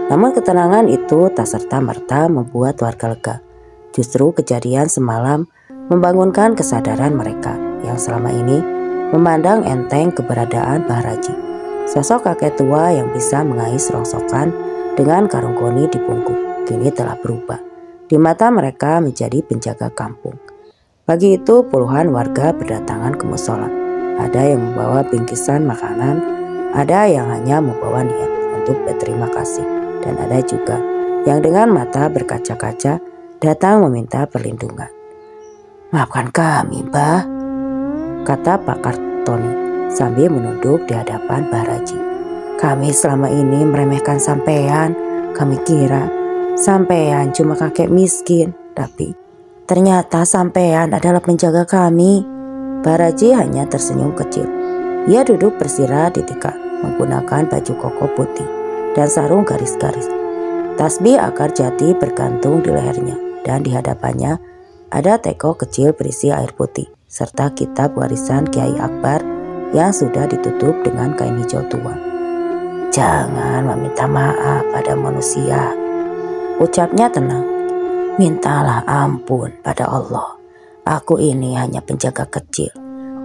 Namun ketenangan itu tak serta-merta membuat warga lega. Justru kejadian semalam membangunkan kesadaran mereka yang selama ini memandang enteng keberadaan Bahraji. Sosok kakek tua yang bisa mengais rongsokan dengan karung goni di punggung kini telah berubah. Di mata mereka menjadi penjaga kampung. Pagi itu puluhan warga berdatangan ke musola. Ada yang membawa bingkisan makanan, ada yang hanya membawa niat untuk berterima kasih, dan ada juga yang dengan mata berkaca-kaca datang meminta perlindungan. "Maafkan kami, Mbah," kata Pak Kartoni sambil menunduk di hadapan Bahraji. "Kami selama ini meremehkan sampean. Kami kira sampean cuma kakek miskin, tapi ternyata sampean adalah penjaga kami." Bahraji hanya tersenyum kecil. Ia duduk bersila di tikar, menggunakan baju koko putih dan sarung garis-garis. Tasbih akar jati bergantung di lehernya, dan di hadapannya ada teko kecil berisi air putih, serta kitab warisan Kiai Akbar yang sudah ditutup dengan kain hijau tua. "Jangan meminta maaf pada manusia," ucapnya tenang. "Mintalah ampun pada Allah. Aku ini hanya penjaga kecil,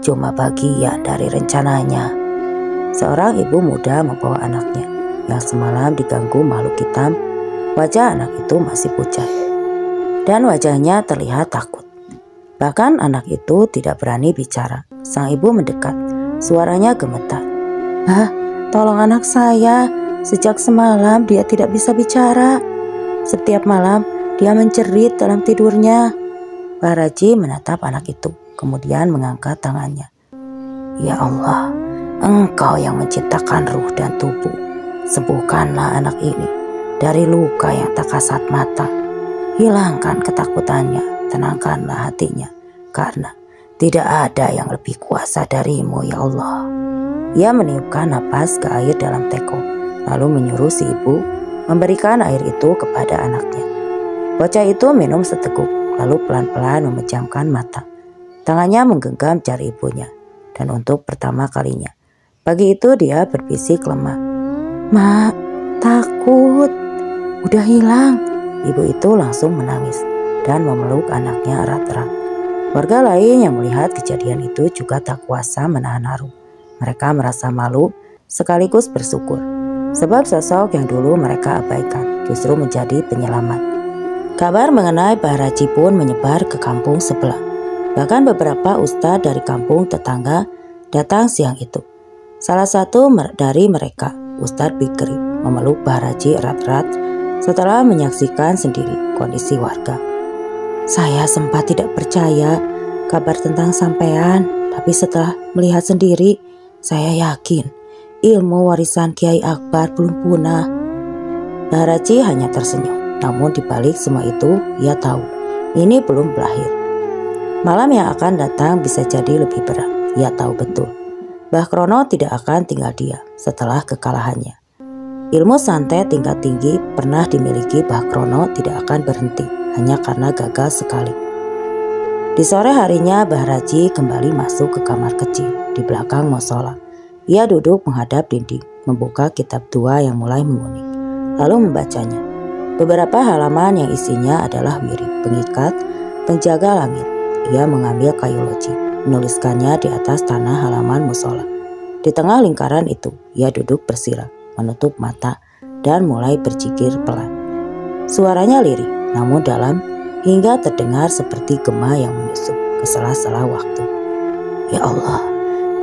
cuma bagian dari rencananya." Seorang ibu muda membawa anaknya yang semalam diganggu makhluk hitam. Wajah anak itu masih pucat dan wajahnya terlihat takut. Bahkan anak itu tidak berani bicara. Sang ibu mendekat, suaranya gemetar. "Hah, tolong anak saya. Sejak semalam dia tidak bisa bicara. Setiap malam dia menjerit dalam tidurnya." Bahraji menatap anak itu, kemudian mengangkat tangannya. "Ya Allah, Engkau yang menciptakan ruh dan tubuh. Sembuhkanlah anak ini dari luka yang tak kasat mata. Hilangkan ketakutannya, tenangkanlah hatinya, karena tidak ada yang lebih kuasa darimu, ya Allah." Ia meniupkan napas ke air dalam teko, lalu menyuruh si ibu memberikan air itu kepada anaknya. Bocah itu minum seteguk, lalu pelan-pelan memejamkan mata. Tangannya menggenggam jari ibunya, dan untuk pertama kalinya pagi itu dia berbisik lemah, "Mak, takut." "Udah hilang." Ibu itu langsung menangis dan memeluk anaknya erat-erat. Warga lain yang melihat kejadian itu juga tak kuasa menahan haru. Mereka merasa malu sekaligus bersyukur, sebab sosok yang dulu mereka abaikan justru menjadi penyelamat. Kabar mengenai Bahraji pun menyebar ke kampung sebelah. Bahkan beberapa ustadz dari kampung tetangga datang siang itu. Salah satu dari mereka, Ustadz Bikri, memeluk Bahraji erat-erat setelah menyaksikan sendiri kondisi warga. "Saya sempat tidak percaya kabar tentang sampean, tapi setelah melihat sendiri, saya yakin ilmu warisan Kiai Akbar belum punah. Baharaji hanya tersenyum, namun dibalik semua itu, ia tahu ini belum berakhir. Malam yang akan datang bisa jadi lebih berat, ia tahu betul. Mbah Krono tidak akan tinggal diam setelah kekalahannya. Ilmu santet tingkat tinggi pernah dimiliki Mbah Krono tidak akan berhenti hanya karena gagal sekali. Di sore harinya Baharaji kembali masuk ke kamar kecil di belakang musola. Ia duduk menghadap dinding, membuka kitab tua yang mulai menguning, lalu membacanya. Beberapa halaman yang isinya adalah wirid, pengikat, penjaga langit. Ia mengambil kayu loji, menuliskannya di atas tanah halaman musola. Di tengah lingkaran itu, ia duduk bersila, menutup mata, dan mulai berzikir pelan. Suaranya lirih, namun dalam, hingga terdengar seperti gema yang menyusup ke sela-sela waktu. Ya Allah,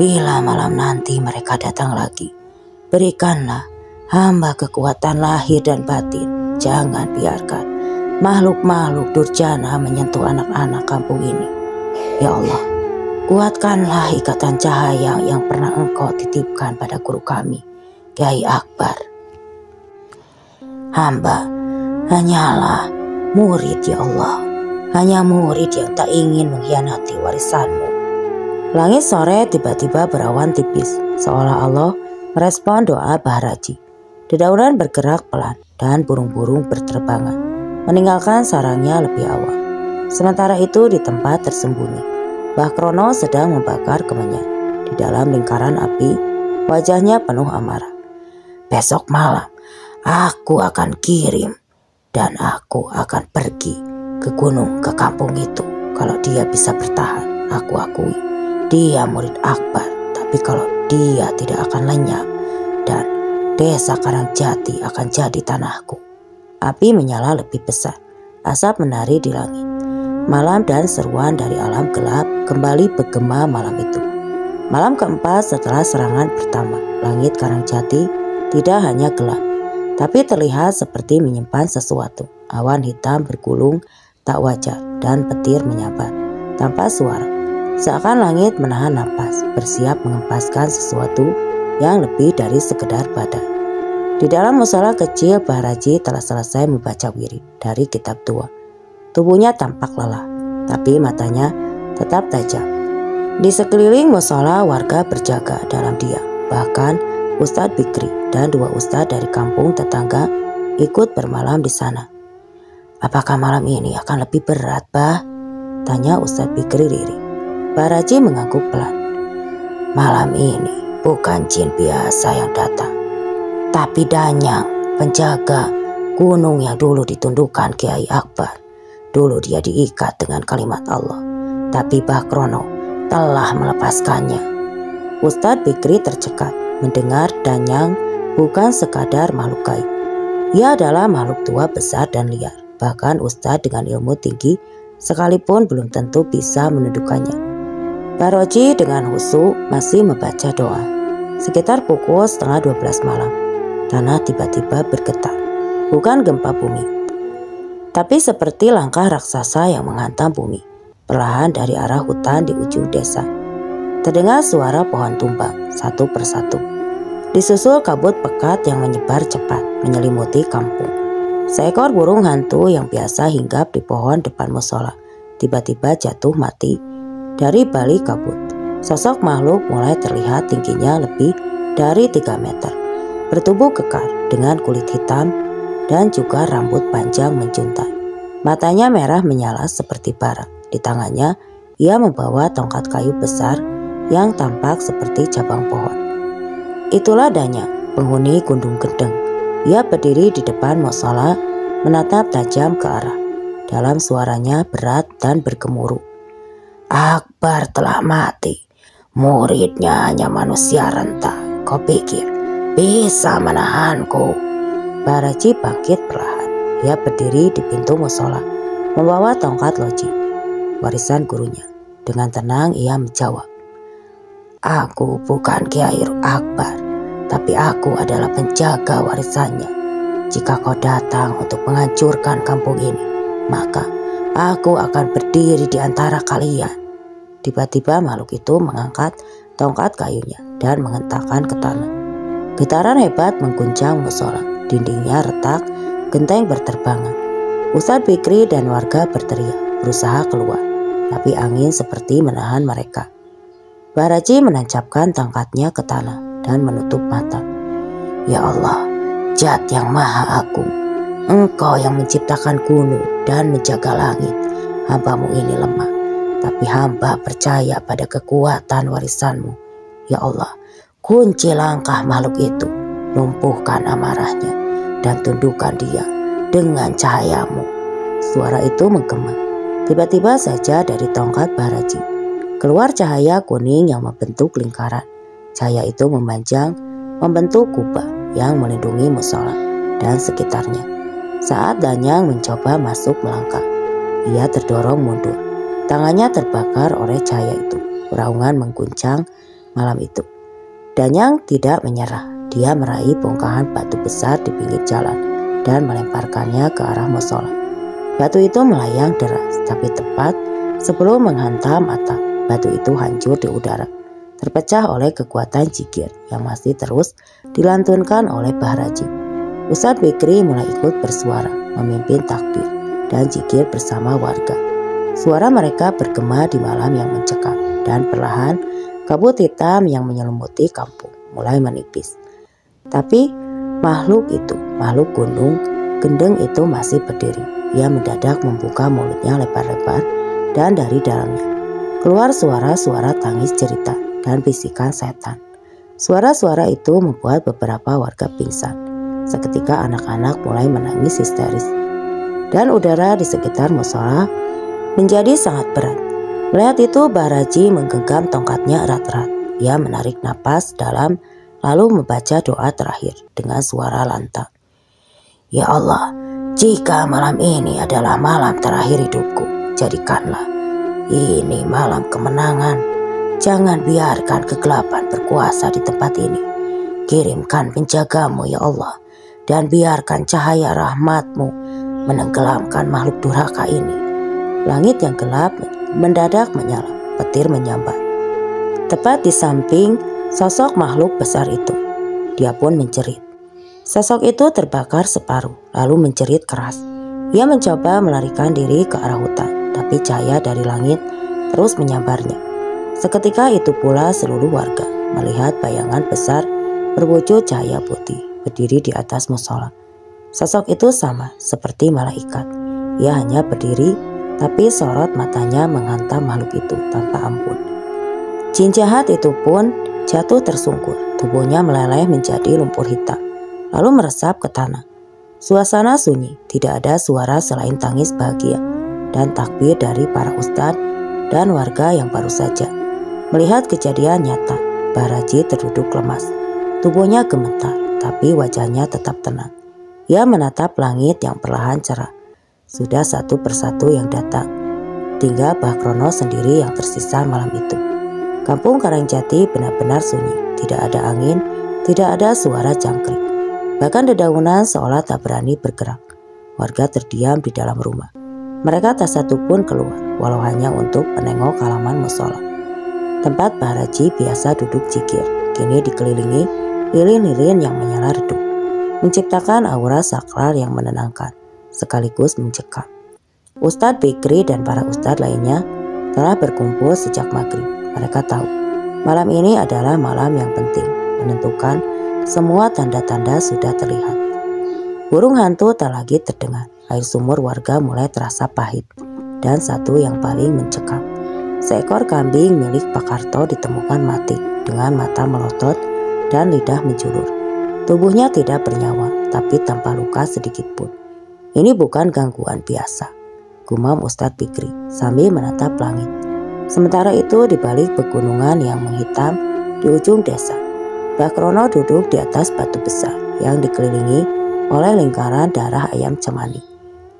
bila malam nanti mereka datang lagi, berikanlah hamba kekuatan lahir dan batin. Jangan biarkan makhluk-makhluk durjana menyentuh anak-anak kampung ini. Ya Allah, kuatkanlah ikatan cahaya yang pernah Engkau titipkan pada guru kami, Kiai Akbar. Hamba hanyalah murid ya Allah, hanya murid yang tak ingin mengkhianati warisanmu. Langit sore tiba-tiba berawan tipis, seolah Allah merespon doa Baharaji. Dedaunan bergerak pelan dan burung-burung berterbangan, meninggalkan sarangnya lebih awal. Sementara itu di tempat tersembunyi, Mbah Krono sedang membakar kemenyan. Di dalam lingkaran api, wajahnya penuh amarah. Besok malam, aku akan kirim dan aku akan pergi ke gunung, ke kampung itu. Kalau dia bisa bertahan, aku akui dia murid Akbar. Tapi kalau dia tidak akan lenyap, dan desa Karangjati akan jadi tanahku. Api menyala lebih besar, asap menari di langit. Malam dan seruan dari alam gelap kembali bergema malam itu. Malam keempat setelah serangan pertama, langit Karangjati tidak hanya gelap, tapi terlihat seperti menyimpan sesuatu. Awan hitam bergulung tak wajar dan petir menyambar tanpa suara. Seakan langit menahan napas, bersiap mengempaskan sesuatu yang lebih dari sekedar badai. Di dalam musola kecil, Baharaji telah selesai membaca wirid dari kitab tua. Tubuhnya tampak lelah, tapi matanya tetap tajam. Di sekeliling musola, warga berjaga dalam diam. Bahkan Ustadz Bikri dan dua ustadz dari kampung tetangga ikut bermalam di sana. Apakah malam ini akan lebih berat, Bah? Tanya Ustadz Bikri lirih. Baharaji mengangguk pelan. Malam ini bukan jin biasa yang datang, tapi Danyang, penjaga gunung yang dulu ditundukkan Kiai Akbar. Dulu dia diikat dengan kalimat Allah, tapi Mbah Krono telah melepaskannya. Ustadz Bikri tercekat mendengar Danyang bukan sekadar makhluk gaib. Ia adalah makhluk tua besar dan liar. Bahkan Ustadz dengan ilmu tinggi sekalipun belum tentu bisa menundukkannya. Baharaji dengan khusyuk masih membaca doa. Sekitar pukul 11:30 malam, tanah tiba-tiba bergetar. Bukan gempa bumi, tapi seperti langkah raksasa yang menghantam bumi. Perlahan dari arah hutan di ujung desa, terdengar suara pohon tumbang satu persatu. Disusul kabut pekat yang menyebar cepat menyelimuti kampung. Seekor burung hantu yang biasa hinggap di pohon depan musola tiba-tiba jatuh mati dari balik kabut. Sosok makhluk mulai terlihat tingginya lebih dari 3 meter. Bertubuh kekar dengan kulit hitam dan juga rambut panjang menjuntai. Matanya merah menyala seperti bara. Di tangannya ia membawa tongkat kayu besar yang tampak seperti cabang pohon. Itulah Danyang, penghuni Gunung Gendeng. Ia berdiri di depan musola menatap tajam ke arah. Dalam suaranya berat dan bergemuruh. Akbar telah mati. Muridnya hanya manusia renta. Kau pikir bisa menahanku? Baharaji bangkit perlahan. Ia berdiri di pintu musola, membawa tongkat loji, warisan gurunya. Dengan tenang ia menjawab, aku bukan Kiai Akbar, tapi aku adalah penjaga warisannya. Jika kau datang untuk menghancurkan kampung ini, maka aku akan berdiri di antara kalian. Tiba-tiba makhluk itu mengangkat tongkat kayunya dan menghentakkan ke tanah. Getaran hebat mengguncang musola, dindingnya retak, genteng berterbangan. Ustadz Fikri dan warga berteriak, berusaha keluar, tapi angin seperti menahan mereka. Bahraji menancapkan tongkatnya ke tanah dan menutup mata. Ya Allah, Zat yang Maha Agung, Engkau yang menciptakan gunung dan menjaga langit. Hambamu ini lemah, tapi hamba percaya pada kekuatan warisanmu. Ya Allah, kunci langkah makhluk itu, lumpuhkan amarahnya dan tundukkan dia dengan cahayamu. Suara itu menggema. Tiba-tiba saja dari tongkat Bahraji keluar cahaya kuning yang membentuk lingkaran. Cahaya itu memanjang, membentuk kubah yang melindungi musola dan sekitarnya. Saat Danyang mencoba masuk melangkah, ia terdorong mundur. Tangannya terbakar oleh cahaya itu. Raungan mengguncang malam itu. Danyang tidak menyerah. Dia meraih bongkahan batu besar di pinggir jalan dan melemparkannya ke arah musola. Batu itu melayang deras, tapi tepat sebelum menghantam atap, batu itu hancur di udara, terpecah oleh kekuatan zikir yang masih terus dilantunkan oleh Bahraji. Ustadz Fikri mulai ikut bersuara, memimpin takbir dan zikir bersama warga. Suara mereka bergema di malam yang mencekam, dan perlahan kabut hitam yang menyelimuti kampung mulai menipis. Tapi makhluk gunung gendeng itu masih berdiri. Ia mendadak membuka mulutnya lebar-lebar, dan dari dalamnya keluar suara-suara tangis cerita dan bisikan setan. Suara-suara itu membuat beberapa warga pingsan. Seketika anak-anak mulai menangis histeris. Dan udara di sekitar musola menjadi sangat berat. Melihat itu Bahraji menggenggam tongkatnya erat-erat. Ia menarik napas dalam lalu membaca doa terakhir dengan suara lantang. Ya Allah, jika malam ini adalah malam terakhir hidupku, jadikanlah ini malam kemenangan. Jangan biarkan kegelapan berkuasa di tempat ini. Kirimkan penjagamu ya Allah, dan biarkan cahaya rahmatmu menenggelamkan makhluk durhaka ini. Langit yang gelap mendadak menyala, petir menyambar. Tepat di samping sosok makhluk besar itu, dia pun menjerit. Sosok itu terbakar separuh, lalu menjerit keras. Ia mencoba melarikan diri ke arah hutan, tapi cahaya dari langit terus menyambarnya. Seketika itu pula seluruh warga melihat bayangan besar berwujud cahaya putih berdiri di atas musola. Sosok itu sama seperti malaikat. Ia hanya berdiri, tapi sorot matanya menghantam makhluk itu tanpa ampun. Jin jahat itu pun jatuh tersungkur, tubuhnya meleleh menjadi lumpur hitam, lalu meresap ke tanah. Suasana sunyi, tidak ada suara selain tangis bahagia dan takbir dari para ustadz dan warga yang baru saja melihat kejadian nyata. Bahraji terduduk lemas, tubuhnya gemetar, tapi wajahnya tetap tenang. Ia menatap langit yang perlahan cerah. Sudah satu persatu yang datang, tinggal Bahkrono sendiri yang tersisa malam itu. Kampung Karangjati benar-benar sunyi, tidak ada angin, tidak ada suara jangkrik. Bahkan dedaunan seolah tak berani bergerak. Warga terdiam di dalam rumah. Mereka tak satu pun keluar, walau hanya untuk menengok halaman musola. Tempat Bahraji biasa duduk zikir, kini dikelilingi lilin-lilin yang menyala redup, menciptakan aura sakral yang menenangkan, sekaligus mencekam. Ustadz Fikri dan para ustadz lainnya telah berkumpul sejak maghrib. Mereka tahu, malam ini adalah malam yang penting, menentukan. Semua tanda-tanda sudah terlihat. Burung hantu tak lagi terdengar, air sumur warga mulai terasa pahit, dan satu yang paling mencekam. Seekor kambing milik Pak Karto ditemukan mati dengan mata melotot dan lidah menjulur. Tubuhnya tidak bernyawa, tapi tanpa luka sedikit pun. Ini bukan gangguan biasa, gumam Ustadz Fikri sambil menatap langit. Sementara itu di balik pegunungan yang menghitam di ujung desa, Bahkrono duduk di atas batu besar yang dikelilingi oleh lingkaran darah ayam cemani,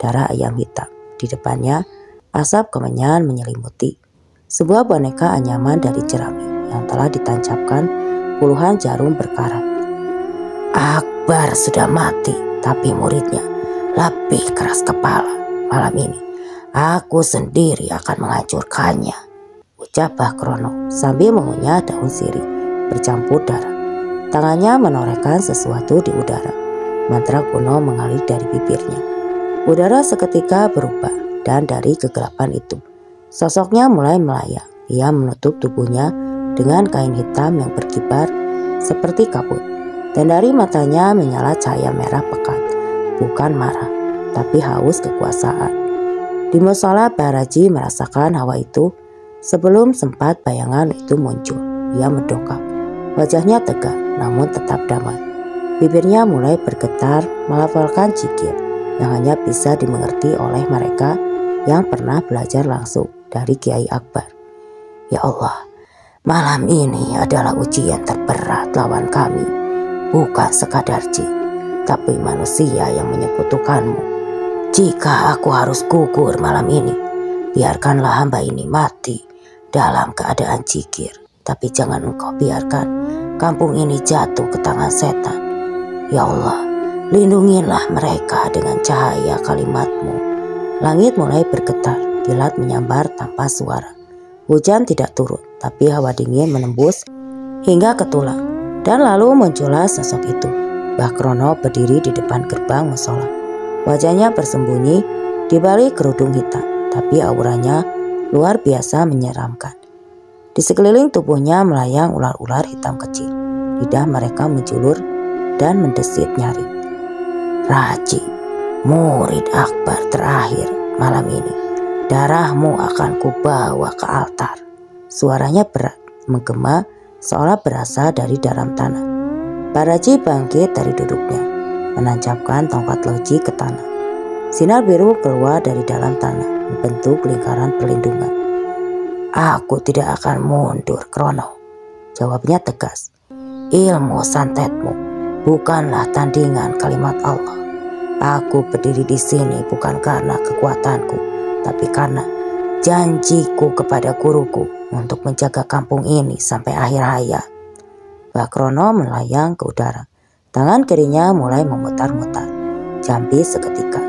darah ayam hitam. Di depannya asap kemenyan menyelimuti. Sebuah boneka anyaman dari jerami yang telah ditancapkan puluhan jarum berkarat. Akbar sudah mati, tapi muridnya lebih keras kepala. Malam ini aku sendiri akan menghancurkannya, ucap Bahkrono sambil mengunyah daun sirih bercampur darah. Tangannya menorehkan sesuatu di udara. Mantra kuno mengalir dari bibirnya. Udara seketika berubah dan dari kegelapan itu sosoknya mulai melayang. Ia menutup tubuhnya dengan kain hitam yang berkibar seperti kabut. Dan dari matanya menyala cahaya merah pekat. Bukan marah, tapi haus kekuasaan. Di musola Bahraji merasakan hawa itu sebelum sempat bayangan itu muncul. Ia mendongak. Wajahnya tegak namun tetap damai. Bibirnya mulai bergetar melafalkan zikir yang hanya bisa dimengerti oleh mereka yang pernah belajar langsung dari Kiai Akbar. Ya Allah, malam ini adalah ujian terberat lawan kami. Bukan sekadar jin, tapi manusia yang menyekutukanmu. Jika aku harus gugur malam ini, biarkanlah hamba ini mati dalam keadaan zikir. Tapi jangan engkau biarkan kampung ini jatuh ke tangan setan. Ya Allah, lindungilah mereka dengan cahaya kalimat-Mu. Langit mulai bergetar, kilat menyambar tanpa suara. Hujan tidak turun, tapi hawa dingin menembus hingga ke tulang. Dan lalu muncullah sosok itu. Bahkrono berdiri di depan gerbang musola. Wajahnya bersembunyi di balik kerudung hitam, tapi auranya luar biasa menyeramkan. Di sekeliling tubuhnya melayang ular-ular hitam kecil. Lidah mereka menjulur dan mendesit nyari. Raji, murid Akbar terakhir malam ini. Darahmu akan kubawa ke altar. Suaranya berat, menggema seolah berasal dari dalam tanah. Bahraji bangkit dari duduknya, menancapkan tongkat loji ke tanah. Sinar biru keluar dari dalam tanah, membentuk lingkaran perlindungan. Aku tidak akan mundur, Krono. Jawabnya tegas. Ilmu santetmu bukanlah tandingan kalimat Allah. Aku berdiri di sini bukan karena kekuatanku, tapi karena janjiku kepada guruku untuk menjaga kampung ini sampai akhir hayat. Bahkrono melayang ke udara. Tangan kirinya mulai memutar-mutar. Jambi seketika.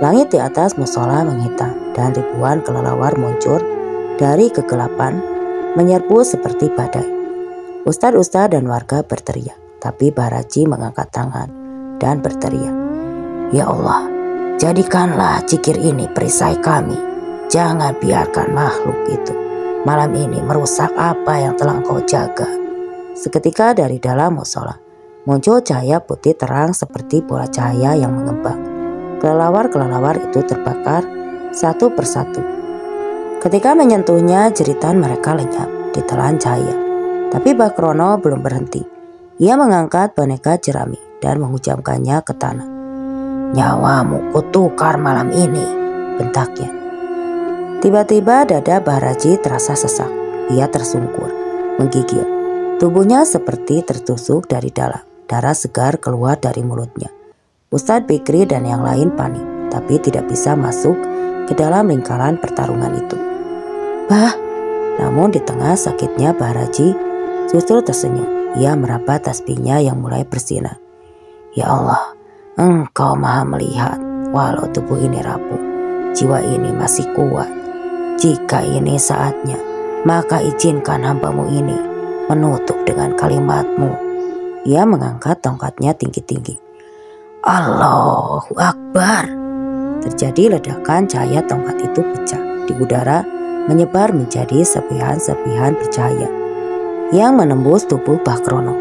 Langit di atas musola menghitam dan ribuan kelelawar muncul dari kegelapan menyerbu seperti badai. Ustadz-ustadz dan warga berteriak, tapi Bahraji mengangkat tangan dan berteriak, Ya Allah, jadikanlah zikir ini perisai kami. Jangan biarkan makhluk itu malam ini merusak apa yang telah Engkau jaga. Seketika dari dalam musola muncul cahaya putih terang seperti bola cahaya yang mengembang. Kelelawar-kelelawar itu terbakar satu persatu. Ketika menyentuhnya, jeritan mereka lenyap ditelan cahaya. Tapi Bahkrono belum berhenti. Ia mengangkat boneka jerami dan menghujamkannya ke tanah. Nyawamu kutukar malam ini, bentaknya. Tiba-tiba dada Bahraji terasa sesak. Ia tersungkur, menggigil. Tubuhnya seperti tertusuk dari dalam. Darah segar keluar dari mulutnya. Ustadz Bikri dan yang lain panik, tapi tidak bisa masuk ke dalam lingkaran pertarungan itu. Bah, namun di tengah sakitnya Bahraji justru tersenyum. Ia meraba tasbihnya yang mulai bersinar. Ya Allah, Engkau maha melihat. Walau tubuh ini rapuh, jiwa ini masih kuat. Jika ini saatnya, maka izinkan hambamu ini menutup dengan kalimat-Mu. Ia mengangkat tongkatnya tinggi-tinggi. Allahu Akbar. Terjadi ledakan, cahaya tongkat itu pecah di udara, menyebar menjadi serpihan-serpihan bercahaya yang menembus tubuh Bahkrono.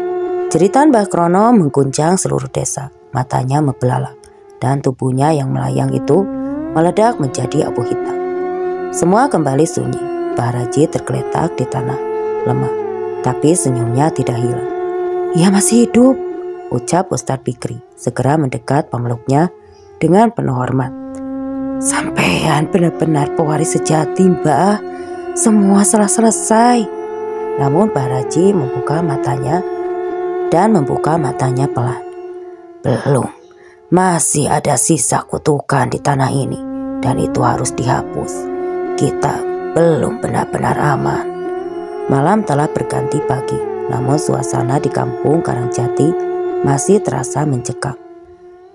Jeritan Bahkrono mengguncang seluruh desa. Matanya membelalak dan tubuhnya yang melayang itu meledak menjadi abu hitam. Semua kembali sunyi. Bahraji tergeletak di tanah lemah, tapi senyumnya tidak hilang. Ia masih hidup, ucap Ustadz Bikri, segera mendekat pemeluknya dengan penuh hormat. Sampean benar-benar pewaris sejati, Mbah. Semua telah selesai. Namun Bahraji membuka matanya pelan. Belum, masih ada sisa kutukan di tanah ini dan itu harus dihapus. Kita belum benar-benar aman. Malam telah berganti pagi, namun suasana di kampung Karangjati masih terasa mencekam.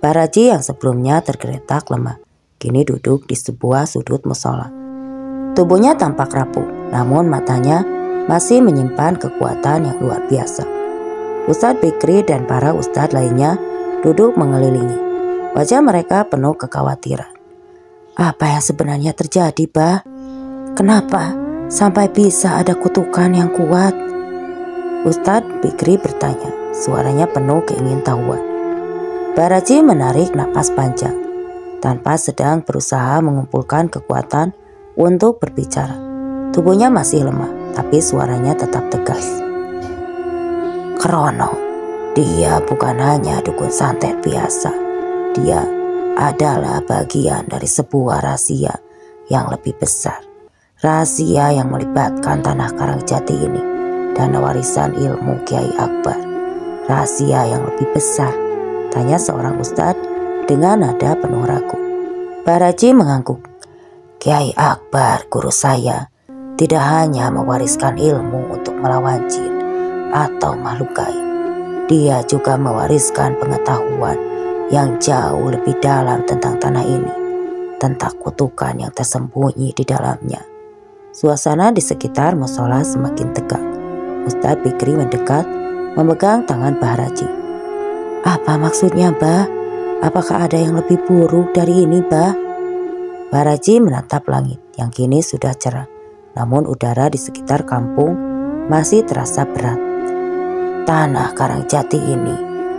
Bahraji yang sebelumnya tergeletak lemah, kini duduk di sebuah sudut musola. Tubuhnya tampak rapuh, namun matanya masih menyimpan kekuatan yang luar biasa. Ustadz Fikri dan para ustadz lainnya duduk mengelilingi. Wajah mereka penuh kekhawatiran. Apa yang sebenarnya terjadi, Bah? Kenapa sampai bisa ada kutukan yang kuat? Ustadz Fikri bertanya, suaranya penuh keingintahuan. Baraji menarik napas panjang, tanpa sedang berusaha mengumpulkan kekuatan untuk berbicara. Tubuhnya masih lemah, tapi suaranya tetap tegas. Krono, dia bukan hanya dukun santet biasa. Dia adalah bagian dari sebuah rahasia yang lebih besar. Rahasia yang melibatkan tanah Karangjati ini dan warisan ilmu Kiai Akbar. Rahasia yang lebih besar, tanya seorang ustadz dengan nada penuh ragu. Baraji mengangguk. Kiai Akbar, guru saya, tidak hanya mewariskan ilmu untuk melawan jin atau makhluk gaib. Dia juga mewariskan pengetahuan yang jauh lebih dalam tentang tanah ini, tentang kutukan yang tersembunyi di dalamnya. Suasana di sekitar musola semakin tegang. Ustadz Fikri mendekat, memegang tangan Baraji. Apa maksudnya, Bah? Apakah ada yang lebih buruk dari ini, Bah? Baraji menatap langit yang kini sudah cerah, namun udara di sekitar kampung masih terasa berat. Tanah Karangjati ini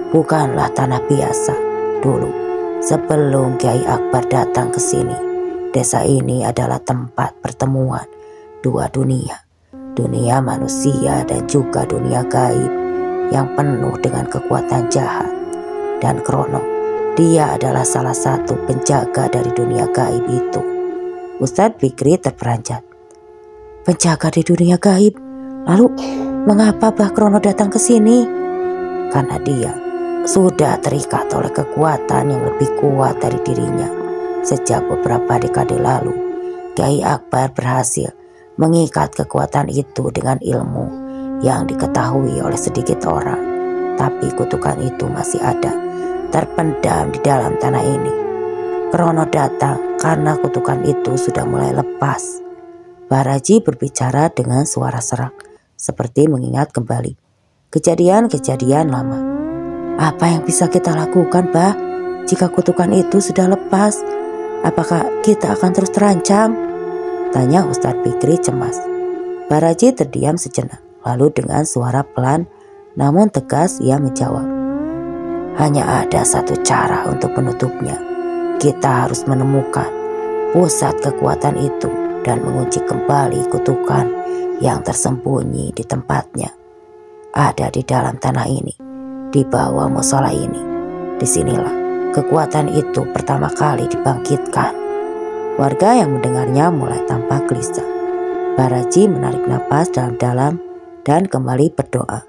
bukanlah tanah biasa. Dulu, sebelum Kiai Akbar datang ke sini, desa ini adalah tempat pertemuan dua dunia. Dunia manusia dan juga dunia gaib yang penuh dengan kekuatan jahat. Dan Krono, dia adalah salah satu penjaga dari dunia gaib itu. Ustadz Fikri terperanjat. Penjaga di dunia gaib? Lalu mengapa Bah Krono datang ke sini? Karena dia sudah terikat oleh kekuatan yang lebih kuat dari dirinya. Sejak beberapa dekade lalu, Kiai Akbar berhasil mengikat kekuatan itu dengan ilmu yang diketahui oleh sedikit orang. Tapi kutukan itu masih ada, terpendam di dalam tanah ini. Krono datang karena kutukan itu sudah mulai lepas. Baraji berbicara dengan suara serak, seperti mengingat kembali kejadian-kejadian lama. Apa yang bisa kita lakukan, Bah, jika kutukan itu sudah lepas? Apakah kita akan terus terancam? Tanya Ustadz Fikri cemas. Baraji terdiam sejenak, lalu dengan suara pelan namun tegas ia menjawab. Hanya ada satu cara untuk menutupnya. Kita harus menemukan pusat kekuatan itu dan mengunci kembali kutukan yang tersembunyi di tempatnya. Ada di dalam tanah ini, di bawah musola ini. Disinilah kekuatan itu pertama kali dibangkitkan. Warga yang mendengarnya mulai tampak gelisah. Baraji menarik napas dalam-dalam dan kembali berdoa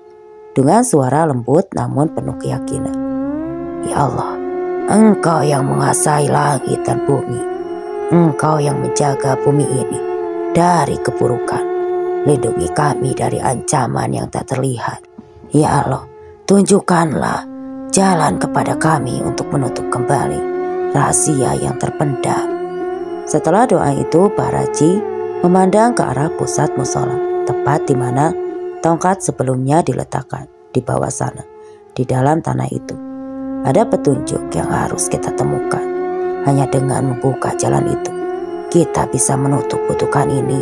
dengan suara lembut namun penuh keyakinan. Ya Allah, Engkau yang menguasai langit dan bumi. Engkau yang menjaga bumi ini dari keburukan. Lindungi kami dari ancaman yang tak terlihat. Ya Allah, tunjukkanlah jalan kepada kami untuk menutup kembali rahasia yang terpendam. Setelah doa itu, Baraji memandang ke arah pusat musola, tepat di mana tongkat sebelumnya diletakkan. Di bawah sana, di dalam tanah itu, ada petunjuk yang harus kita temukan. Hanya dengan membuka jalan itu, kita bisa menutup kutukan ini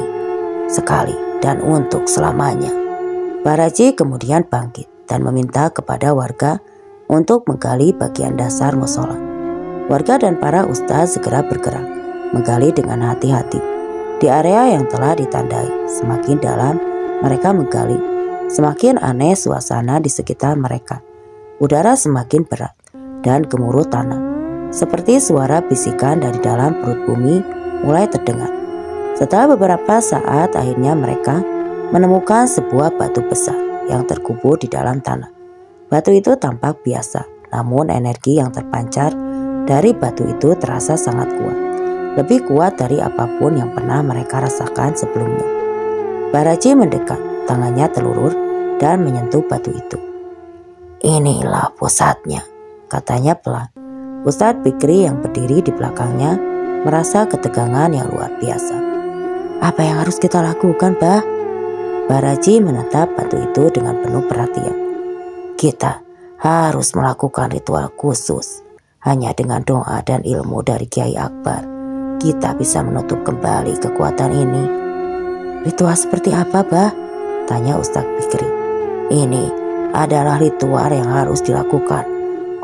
sekali dan untuk selamanya. Baraji kemudian bangkit dan meminta kepada warga untuk menggali bagian dasar musola. Warga dan para ustaz segera bergerak, menggali dengan hati-hati. Di area yang telah ditandai, semakin dalam mereka menggali, semakin aneh suasana di sekitar mereka. Udara semakin berat dan gemuruh tanah, seperti suara bisikan dari dalam perut bumi mulai terdengar. Setelah beberapa saat, akhirnya mereka menemukan sebuah batu besar yang terkubur di dalam tanah. Batu itu tampak biasa, namun energi yang terpancar dari batu itu terasa sangat kuat. Lebih kuat dari apapun yang pernah mereka rasakan sebelumnya. Baraji mendekat, tangannya terlurus dan menyentuh batu itu. Inilah pusatnya, katanya pelan. Ustadz Fikri yang berdiri di belakangnya merasa ketegangan yang luar biasa. Apa yang harus kita lakukan, Bah? Baraji menatap batu itu dengan penuh perhatian. Kita harus melakukan ritual khusus. Hanya dengan doa dan ilmu dari Kiai Akbar, kita bisa menutup kembali kekuatan ini. Ritual seperti apa, Bah? Tanya Ustadz Fikri. Ini adalah ritual yang harus dilakukan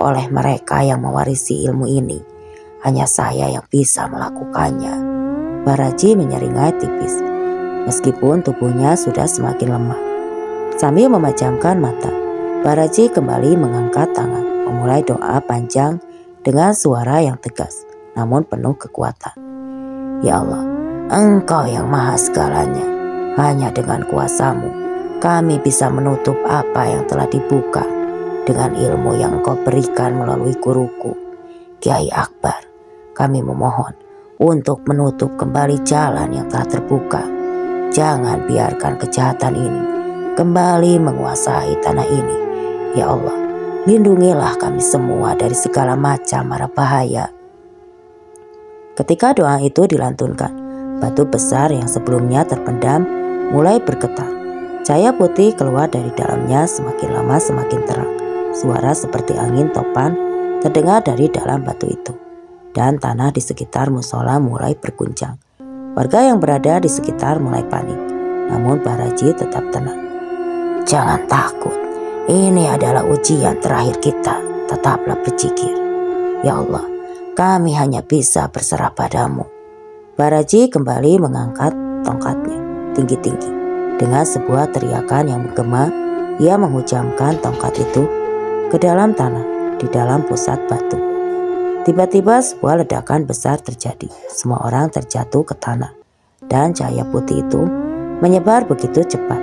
oleh mereka yang mewarisi ilmu ini. Hanya saya yang bisa melakukannya. Baraji menyeringai tipis, meskipun tubuhnya sudah semakin lemah. Sambil memejamkan mata, Baraji kembali mengangkat tangan, memulai doa panjang dengan suara yang tegas, namun penuh kekuatan. Ya Allah, Engkau yang maha segalanya. Hanya dengan kuasa-Mu, kami bisa menutup apa yang telah dibuka dengan ilmu yang Engkau berikan melalui guruku, Kiai Akbar. Kami memohon untuk menutup kembali jalan yang telah terbuka. Jangan biarkan kejahatan ini kembali menguasai tanah ini. Ya Allah, lindungilah kami semua dari segala macam mara bahaya. Ketika doa itu dilantunkan, batu besar yang sebelumnya terpendam mulai bergetar. Cahaya putih keluar dari dalamnya, semakin lama semakin terang. Suara seperti angin topan terdengar dari dalam batu itu. Dan tanah di sekitar musola mulai berguncang. Warga yang berada di sekitar mulai panik. Namun Baraji tetap tenang. Jangan takut. Ini adalah ujian terakhir kita. Tetaplah berzikir. Ya Allah, kami hanya bisa berserah padamu. Baraji kembali mengangkat tongkatnya tinggi-tinggi. Dengan sebuah teriakan yang menggema, ia menghujamkan tongkat itu ke dalam tanah di dalam pusat batu. Tiba-tiba sebuah ledakan besar terjadi. Semua orang terjatuh ke tanah. Dan cahaya putih itu menyebar begitu cepat,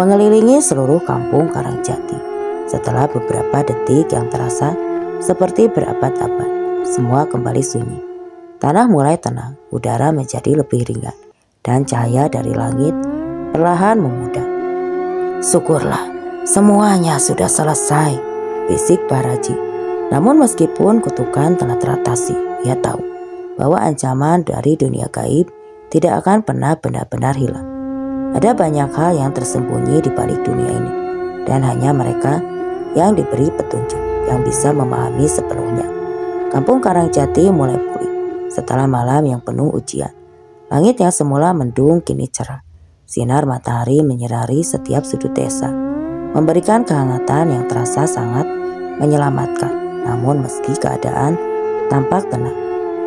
mengelilingi seluruh kampung Karangjati. Setelah beberapa detik yang terasa seperti berabad-abad, semua kembali sunyi. Tanah mulai tenang, udara menjadi lebih ringan, dan cahaya dari langit perlahan memudar. Syukurlah, semuanya sudah selesai, bisik Baraji. Namun meskipun kutukan telah teratasi, ia tahu bahwa ancaman dari dunia gaib tidak akan pernah benar-benar hilang. Ada banyak hal yang tersembunyi di balik dunia ini, dan hanya mereka yang diberi petunjuk yang bisa memahami sepenuhnya. Kampung Karangjati mulai pulih setelah malam yang penuh ujian. Langit yang semula mendung kini cerah. Sinar matahari menyinari setiap sudut desa, memberikan kehangatan yang terasa sangat menyelamatkan. Namun meski keadaan tampak tenang,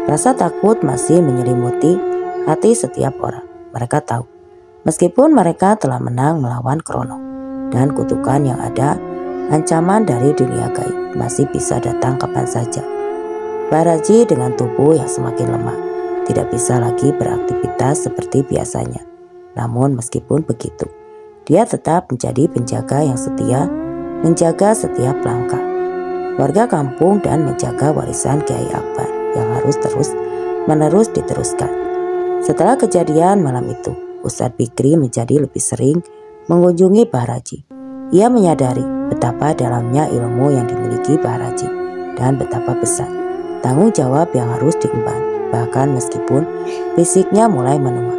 rasa takut masih menyelimuti hati setiap orang. Mereka tahu, meskipun mereka telah menang melawan Krono dan kutukan yang ada, ancaman dari dunia gaib masih bisa datang kapan saja. Baraji dengan tubuh yang semakin lemah tidak bisa lagi beraktivitas seperti biasanya. Namun meskipun begitu, dia tetap menjadi penjaga yang setia, menjaga setiap langkah warga kampung dan menjaga warisan Kiai Akbar yang harus terus-menerus diteruskan. Setelah kejadian malam itu, Ustadz Fikri menjadi lebih sering mengunjungi Baraji. Ia menyadari betapa dalamnya ilmu yang dimiliki Baraji dan betapa besar tanggung jawab yang harus diemban, bahkan meskipun fisiknya mulai menua.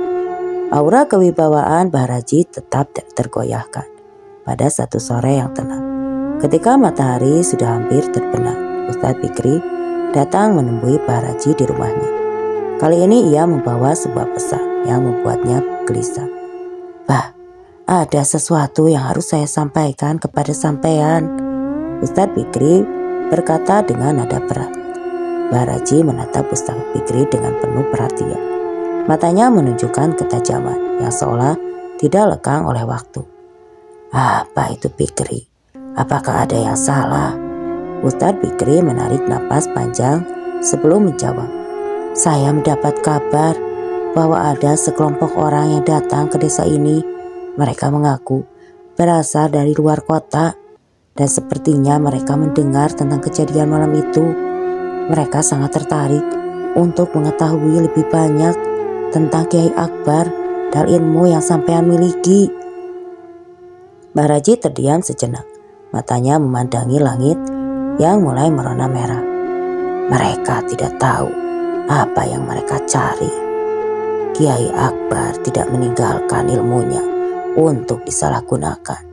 Aura kewibawaan Baraji tetap tergoyahkan. Pada satu sore yang tenang, ketika matahari sudah hampir terbenam, Ustadz Fikri datang menemui Baraji di rumahnya. Kali ini ia membawa sebuah pesan yang membuatnya gelisah. Bah, ada sesuatu yang harus saya sampaikan kepada sampean, Ustadz Fikri berkata dengan nada berat. Baraji menatap Ustadz Fikri dengan penuh perhatian. Matanya menunjukkan ketajaman yang seolah tidak lekang oleh waktu. Apa itu Fikri? Apakah ada yang salah? Ustadz Fikri menarik napas panjang sebelum menjawab. Saya mendapat kabar bahwa ada sekelompok orang yang datang ke desa ini. Mereka mengaku berasal dari luar kota dan sepertinya mereka mendengar tentang kejadian malam itu. Mereka sangat tertarik untuk mengetahui lebih banyak tentang Kiai Akbar dan ilmu yang sampean miliki. Baraji terdiam sejenak. Matanya memandangi langit yang mulai merona merah. Mereka tidak tahu apa yang mereka cari. Kiai Akbar tidak meninggalkan ilmunya untuk disalahgunakan.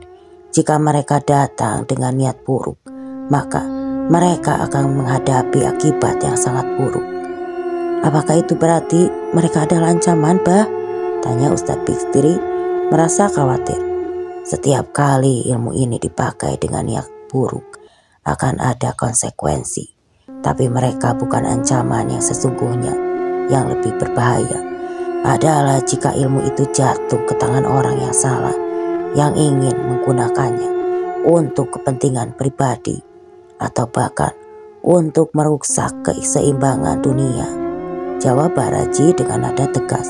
Jika mereka datang dengan niat buruk, maka mereka akan menghadapi akibat yang sangat buruk. Apakah itu berarti mereka adalah ancaman, Bah? Tanya Ustadz Fikri merasa khawatir. Setiap kali ilmu ini dipakai dengan niat buruk, akan ada konsekuensi. Tapi mereka bukan ancaman yang sesungguhnya. Yang lebih berbahaya adalah jika ilmu itu jatuh ke tangan orang yang salah, yang ingin menggunakannya untuk kepentingan pribadi atau bahkan untuk merusak keseimbangan dunia. Jawab Baraji dengan nada tegas.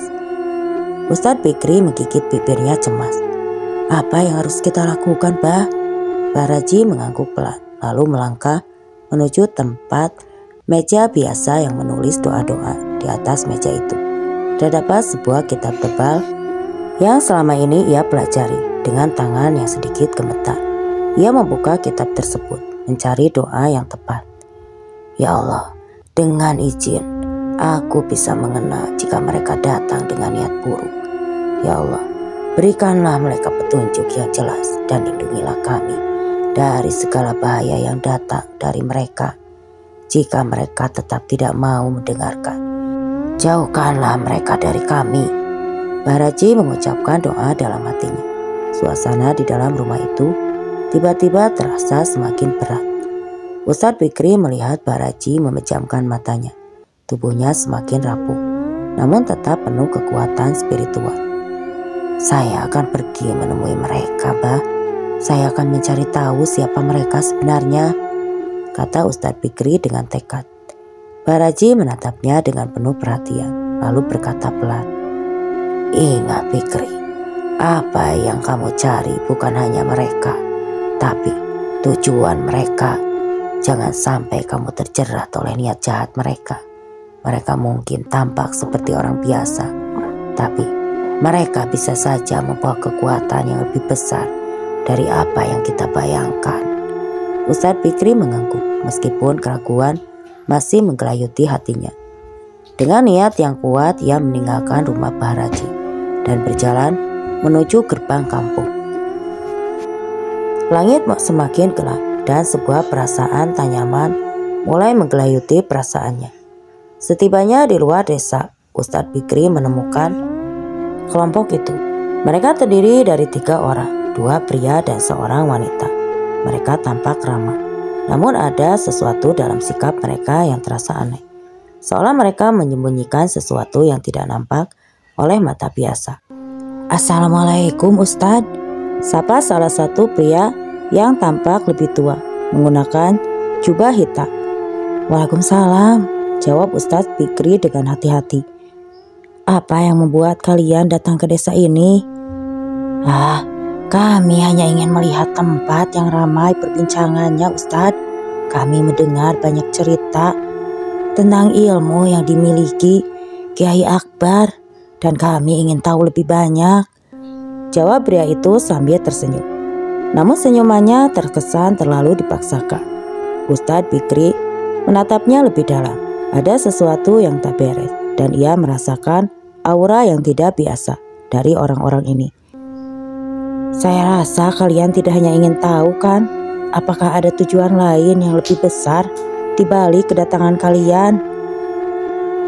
Ustadz Fikri menggigit bibirnya cemas. Apa yang harus kita lakukan, Bah? Baraji mengangguk pelan, lalu melangkah menuju tempat meja biasa yang menulis doa-doa. Di atas meja itu terdapat sebuah kitab tebal yang selama ini ia pelajari. Dengan tangan yang sedikit gemetar, ia membuka kitab tersebut, mencari doa yang tepat. Ya Allah, dengan izin, aku bisa mengenal jika mereka datang dengan niat buruk. Ya Allah, berikanlah mereka petunjuk yang jelas dan lindungilah kami dari segala bahaya yang datang dari mereka. Jika mereka tetap tidak mau mendengarkan, jauhkanlah mereka dari kami. Baraji mengucapkan doa dalam hatinya. Suasana di dalam rumah itu tiba-tiba terasa semakin berat. Ustadz Fikri melihat Baraji memejamkan matanya. Tubuhnya semakin rapuh, namun tetap penuh kekuatan spiritual. Saya akan pergi menemui mereka, Bah. Saya akan mencari tahu siapa mereka sebenarnya, kata Ustadz Fikri dengan tekad. Baraji menatapnya dengan penuh perhatian, lalu berkata pelan, ingat Fikri, apa yang kamu cari bukan hanya mereka, tapi tujuan mereka. Jangan sampai kamu terjerat oleh niat jahat mereka. Mereka mungkin tampak seperti orang biasa, tapi mereka bisa saja membawa kekuatan yang lebih besar dari apa yang kita bayangkan. Ustadz Fikri mengangguk meskipun keraguan masih menggelayuti hatinya. Dengan niat yang kuat ia meninggalkan rumah Baraji dan berjalan menuju gerbang kampung. Langit semakin gelap dan sebuah perasaan tak nyaman mulai menggelayuti perasaannya. Setibanya di luar desa, Ustadz Fikri menemukan kelompok itu. Mereka terdiri dari 3 orang, 2 pria dan 1 wanita. Mereka tampak ramah, namun ada sesuatu dalam sikap mereka yang terasa aneh. Seolah mereka menyembunyikan sesuatu yang tidak nampak oleh mata biasa. Assalamualaikum Ustadz, sapa salah satu pria yang tampak lebih tua, menggunakan jubah hitam. Waalaikumsalam, jawab Ustadz Fikri dengan hati-hati. Apa yang membuat kalian datang ke desa ini? Kami hanya ingin melihat tempat yang ramai perbincangannya, Ustadz. Kami mendengar banyak cerita tentang ilmu yang dimiliki Kiai Akbar dan kami ingin tahu lebih banyak, jawab pria itu sambil tersenyum. Namun senyumannya terkesan terlalu dipaksakan. Ustadz Fikri menatapnya lebih dalam. Ada sesuatu yang tak beres dan ia merasakan aura yang tidak biasa dari orang-orang ini. Saya rasa kalian tidak hanya ingin tahu kan, apakah ada tujuan lain yang lebih besar di balik kedatangan kalian?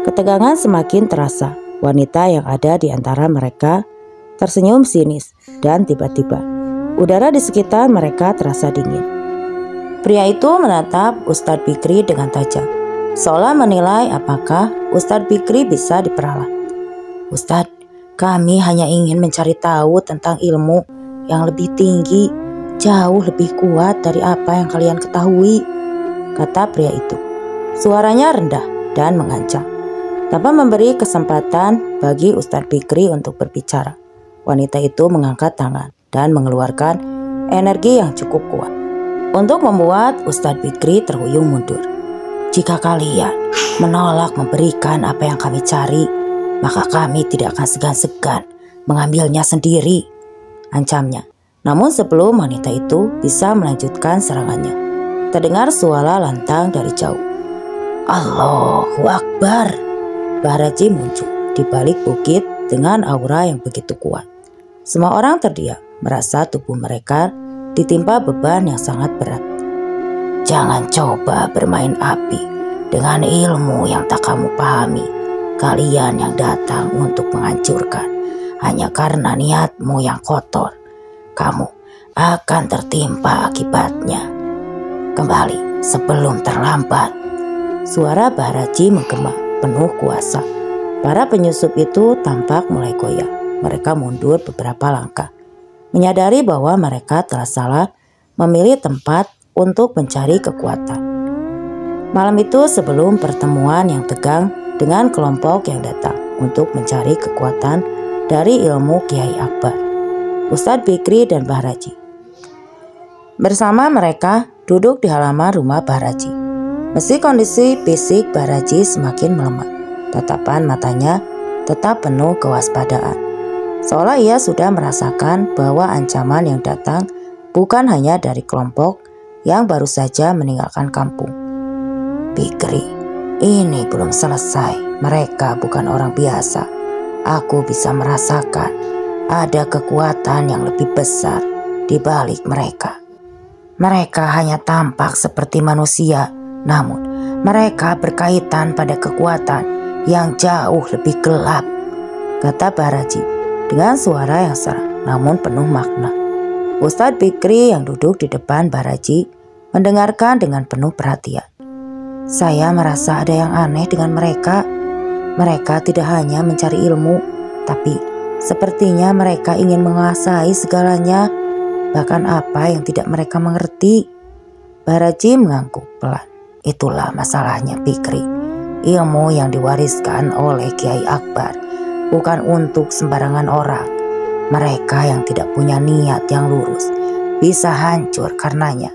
Ketegangan semakin terasa. Wanita yang ada di antara mereka tersenyum sinis dan tiba-tiba udara di sekitar mereka terasa dingin. Pria itu menatap Ustadz Fikri dengan tajam, seolah menilai apakah Ustadz Fikri bisa diperalat. Ustadz, kami hanya ingin mencari tahu tentang ilmu yang lebih tinggi, jauh lebih kuat dari apa yang kalian ketahui, kata pria itu. Suaranya rendah dan mengancam. Tanpa memberi kesempatan bagi Ustadz Fikri untuk berbicara, wanita itu mengangkat tangan dan mengeluarkan energi yang cukup kuat untuk membuat Ustadz Fikri terhuyung mundur. Jika kalian menolak memberikan apa yang kami cari, maka kami tidak akan segan-segan mengambilnya sendiri, ancamnya. Namun sebelum wanita itu bisa melanjutkan serangannya, terdengar suara lantang dari jauh. Allahu Akbar. Baraji muncul di balik bukit dengan aura yang begitu kuat. Semua orang terdiam, merasa tubuh mereka ditimpa beban yang sangat berat. Jangan coba bermain api dengan ilmu yang tak kamu pahami. Kalian yang datang untuk menghancurkan hanya karena niatmu yang kotor. Kamu akan tertimpa akibatnya. Kembali sebelum terlambat. Suara Baraji menggema penuh kuasa. Para penyusup itu tampak mulai goyah. Mereka mundur beberapa langkah, menyadari bahwa mereka telah salah memilih tempat untuk mencari kekuatan. Malam itu sebelum pertemuan yang tegang dengan kelompok yang datang untuk mencari kekuatan dari ilmu Kiai Akbar, Ustadz Bikri dan Baraji. Bersama mereka duduk di halaman rumah Baraji. Meski kondisi fisik Baraji semakin melemah, tatapan matanya tetap penuh kewaspadaan. Seolah ia sudah merasakan bahwa ancaman yang datang bukan hanya dari kelompok yang baru saja meninggalkan kampung. Bikri, ini belum selesai. Mereka bukan orang biasa. Aku bisa merasakan ada kekuatan yang lebih besar di balik mereka. Mereka hanya tampak seperti manusia, namun mereka berkaitan pada kekuatan yang jauh lebih gelap, kata Baraji dengan suara yang serak namun penuh makna. Ustadz Bikri yang duduk di depan Baraji mendengarkan dengan penuh perhatian. Saya merasa ada yang aneh dengan mereka. Mereka tidak hanya mencari ilmu, tapi sepertinya mereka ingin menguasai segalanya, bahkan apa yang tidak mereka mengerti. Baraji mengangguk pelan. Itulah masalahnya Bikri. Ilmu yang diwariskan oleh Kiai Akbar bukan untuk sembarangan orang. Mereka yang tidak punya niat yang lurus bisa hancur karenanya.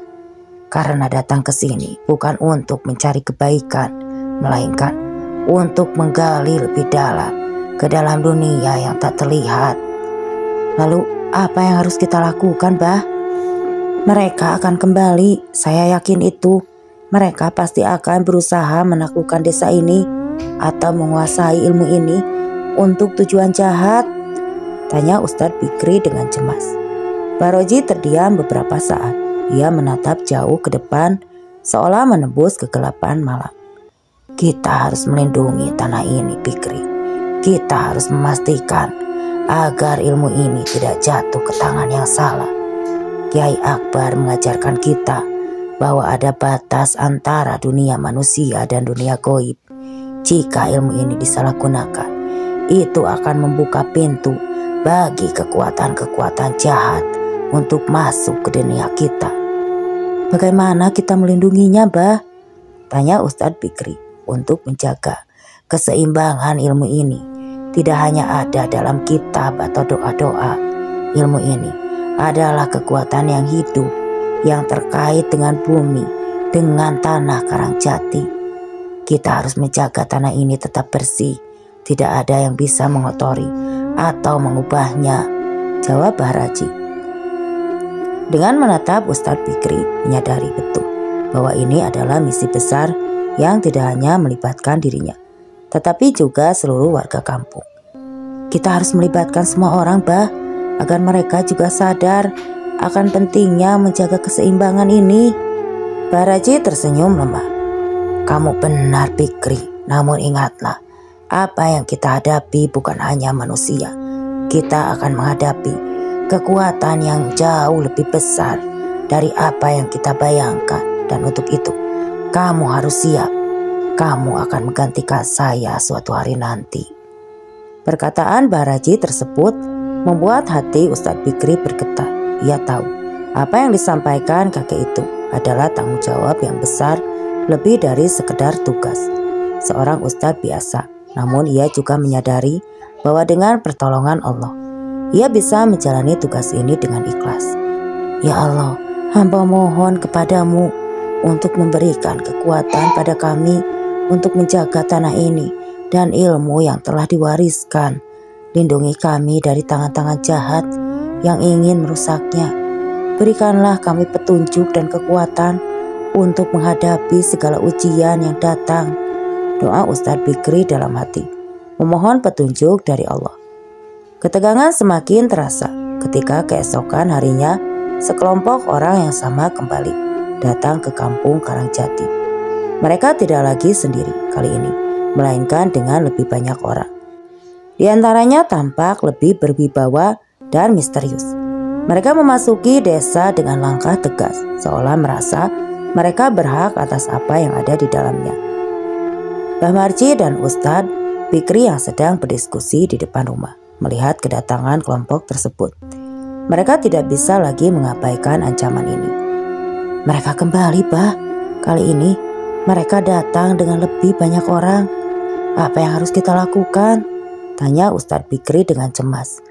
Karena datang ke sini bukan untuk mencari kebaikan, melainkan untuk menggali lebih dalam ke dalam dunia yang tak terlihat. Lalu apa yang harus kita lakukan, Bah? Mereka akan kembali, saya yakin itu. Mereka pasti akan berusaha menaklukkan desa ini atau menguasai ilmu ini untuk tujuan jahat, tanya Ustadz Bikri dengan cemas. Baraji terdiam beberapa saat. Ia menatap jauh ke depan seolah menembus kegelapan malam. Kita harus melindungi tanah ini, Bikri. Kita harus memastikan agar ilmu ini tidak jatuh ke tangan yang salah. Kiai Akbar mengajarkan kita bahwa ada batas antara dunia manusia dan dunia gaib. Jika ilmu ini disalahgunakan, itu akan membuka pintu bagi kekuatan-kekuatan jahat untuk masuk ke dunia kita. Bagaimana kita melindunginya, Bah? Tanya Ustadz Bikri. Untuk menjaga keseimbangan ilmu ini tidak hanya ada dalam kitab atau doa-doa. Ilmu ini adalah kekuatan yang hidup yang terkait dengan bumi, dengan tanah Karangjati. Kita harus menjaga tanah ini tetap bersih. Tidak ada yang bisa mengotori atau mengubahnya, jawab Baraji. Dengan menatap Ustadz Bikri menyadari betul bahwa ini adalah misi besar yang tidak hanya melibatkan dirinya, tetapi juga seluruh warga kampung. Kita harus melibatkan semua orang, Bah, agar mereka juga sadar akan pentingnya menjaga keseimbangan ini. Baraji tersenyum lemah. Kamu benar, Bikri, namun ingatlah, apa yang kita hadapi bukan hanya manusia. Kita akan menghadapi kekuatan yang jauh lebih besar dari apa yang kita bayangkan. Dan untuk itu, kamu harus siap. Kamu akan menggantikan saya suatu hari nanti. Perkataan Baraji tersebut membuat hati Ustadz Bikri bergetar. Ia tahu apa yang disampaikan kakek itu adalah tanggung jawab yang besar, lebih dari sekedar tugas seorang ustadz biasa. Namun ia juga menyadari bahwa dengan pertolongan Allah, ia bisa menjalani tugas ini dengan ikhlas. Ya Allah, hamba mohon kepadamu untuk memberikan kekuatan pada kami untuk menjaga tanah ini dan ilmu yang telah diwariskan. Lindungi kami dari tangan-tangan jahat yang ingin merusaknya. Berikanlah kami petunjuk dan kekuatan untuk menghadapi segala ujian yang datang. Doa Ustadz Bikri dalam hati, memohon petunjuk dari Allah. Ketegangan semakin terasa ketika keesokan harinya sekelompok orang yang sama kembali datang ke kampung Karangjati. Mereka tidak lagi sendiri kali ini, melainkan dengan lebih banyak orang. Di antaranya tampak lebih berwibawa dan misterius. Mereka memasuki desa dengan langkah tegas, seolah merasa mereka berhak atas apa yang ada di dalamnya. Mbah Marji dan Ustadz Fikri yang sedang berdiskusi di depan rumah melihat kedatangan kelompok tersebut. Mereka tidak bisa lagi mengabaikan ancaman ini. Mereka kembali, Bah. Kali ini mereka datang dengan lebih banyak orang. Apa yang harus kita lakukan? Tanya Ustadz Fikri dengan cemas.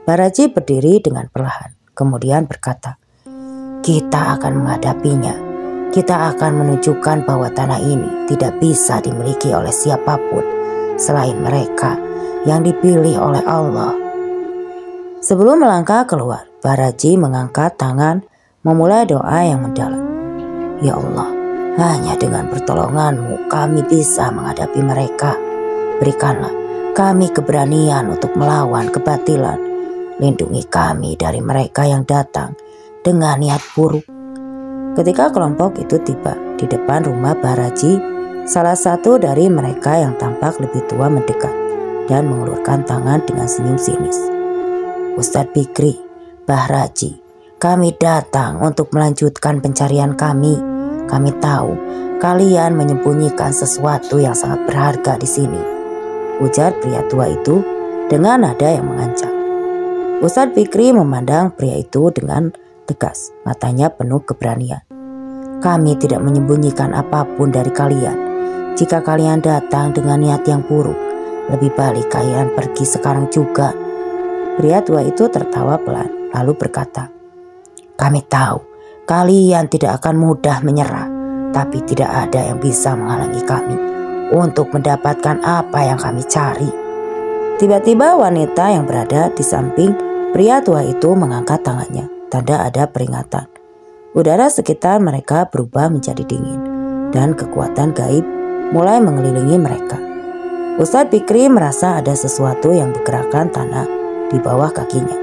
Baraji berdiri dengan perlahan, kemudian berkata, kita akan menghadapinya. Kita akan menunjukkan bahwa tanah ini tidak bisa dimiliki oleh siapapun selain mereka yang dipilih oleh Allah. Sebelum melangkah keluar, Baraji mengangkat tangan memulai doa yang mendalam. Ya Allah, hanya dengan pertolongan-Mu kami bisa menghadapi mereka. Berikanlah kami keberanian untuk melawan kebatilan. Lindungi kami dari mereka yang datang dengan niat buruk. Ketika kelompok itu tiba di depan rumah Baraji, salah satu dari mereka yang tampak lebih tua mendekat dan mengulurkan tangan dengan senyum sinis. Ustadz Fikri, Baraji, kami datang untuk melanjutkan pencarian kami. Kami tahu kalian menyembunyikan sesuatu yang sangat berharga di sini, ujar pria tua itu dengan nada yang mengancam. Ustadz Fikri memandang pria itu dengan tegas, matanya penuh keberanian. Kami tidak menyembunyikan apapun dari kalian. Jika kalian datang dengan niat yang buruk, lebih baik kalian pergi sekarang juga. Pria tua itu tertawa pelan, lalu berkata, kami tahu kalian tidak akan mudah menyerah, tapi tidak ada yang bisa menghalangi kami untuk mendapatkan apa yang kami cari. Tiba-tiba wanita yang berada di samping pria tua itu mengangkat tangannya, tanda ada peringatan. Udara sekitar mereka berubah menjadi dingin dan kekuatan gaib mulai mengelilingi mereka. Ustadz Fikri merasa ada sesuatu yang bergerakkan tanah di bawah kakinya.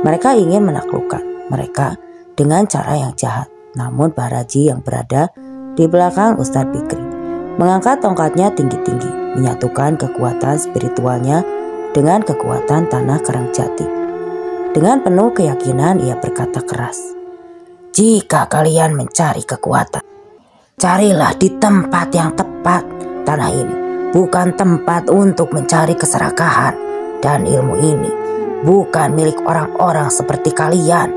Mereka ingin menaklukkan mereka dengan cara yang jahat. Namun Baraji yang berada di belakang Ustadz Fikri mengangkat tongkatnya tinggi-tinggi, menyatukan kekuatan spiritualnya dengan kekuatan tanah Karangjati. Dengan penuh keyakinan ia berkata keras, jika kalian mencari kekuatan, carilah di tempat yang tepat. Tanah ini bukan tempat untuk mencari keserakahan, dan ilmu ini bukan milik orang-orang seperti kalian.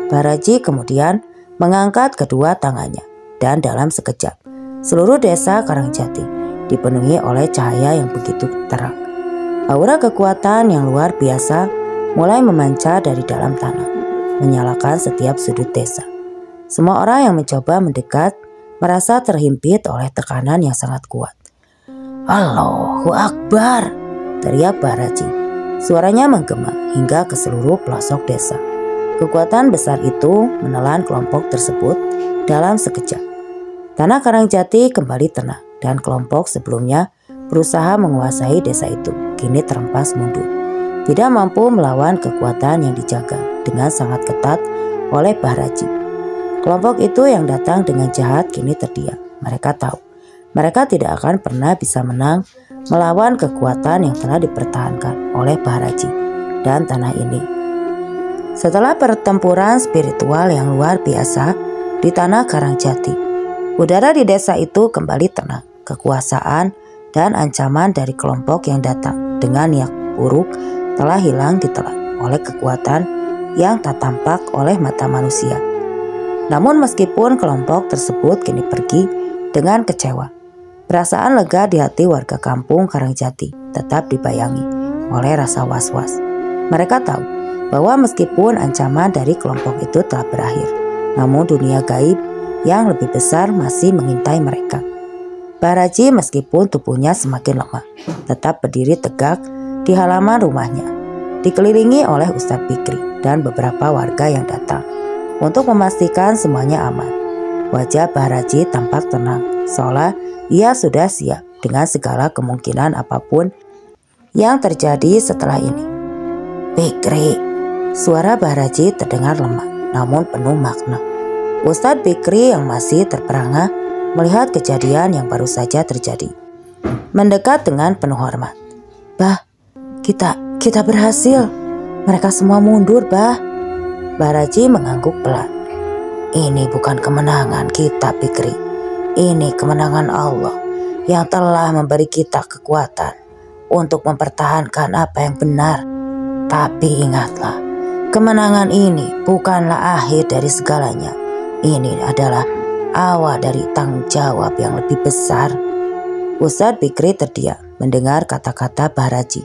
Baraji kemudian mengangkat kedua tangannya, dan dalam sekejap seluruh desa Karangjati dipenuhi oleh cahaya yang begitu terang. Aura kekuatan yang luar biasa mulai memancar dari dalam tanah, menyalakan setiap sudut desa. Semua orang yang mencoba mendekat merasa terhimpit oleh tekanan yang sangat kuat. Allahu Akbar, teriak Baraji. Suaranya menggema hingga ke seluruh pelosok desa. Kekuatan besar itu menelan kelompok tersebut dalam sekejap. Tanah Karangjati kembali tenang dan kelompok sebelumnya berusaha menguasai desa itu kini terempas mundur. Tidak mampu melawan kekuatan yang dijaga dengan sangat ketat oleh Baraji. Kelompok itu yang datang dengan jahat kini terdiam. Mereka tahu mereka tidak akan pernah bisa menang melawan kekuatan yang telah dipertahankan oleh Baraji dan tanah ini. Setelah pertempuran spiritual yang luar biasa di tanah Karangjati, udara di desa itu kembali tenang. Kekuasaan dan ancaman dari kelompok yang datang dengan niat buruk telah hilang ditelan oleh kekuatan yang tak tampak oleh mata manusia. Namun meskipun kelompok tersebut kini pergi dengan kecewa, perasaan lega di hati warga kampung Karangjati tetap dibayangi oleh rasa was-was. Mereka tahu bahwa meskipun ancaman dari kelompok itu telah berakhir, namun dunia gaib yang lebih besar masih mengintai mereka. Baraji meskipun tubuhnya semakin lemah, tetap berdiri tegak di halaman rumahnya, dikelilingi oleh Ustadz Fikri dan beberapa warga yang datang untuk memastikan semuanya aman. Wajah Baraji tampak tenang, seolah ia sudah siap dengan segala kemungkinan apapun yang terjadi setelah ini. Fikri. Suara Bahraji terdengar lemah namun penuh makna. Ustadz Fikri yang masih terperangah melihat kejadian yang baru saja terjadi. Mendekat dengan penuh hormat. Bah, kita berhasil. Mereka semua mundur, Bah. Bahraji mengangguk pelan. Ini bukan kemenangan kita, Fikri. Ini kemenangan Allah yang telah memberi kita kekuatan untuk mempertahankan apa yang benar. Tapi ingatlah, kemenangan ini bukanlah akhir dari segalanya. Ini adalah awal dari tanggung jawab yang lebih besar. Ustadz Fikri terdiam mendengar kata-kata Bahraji.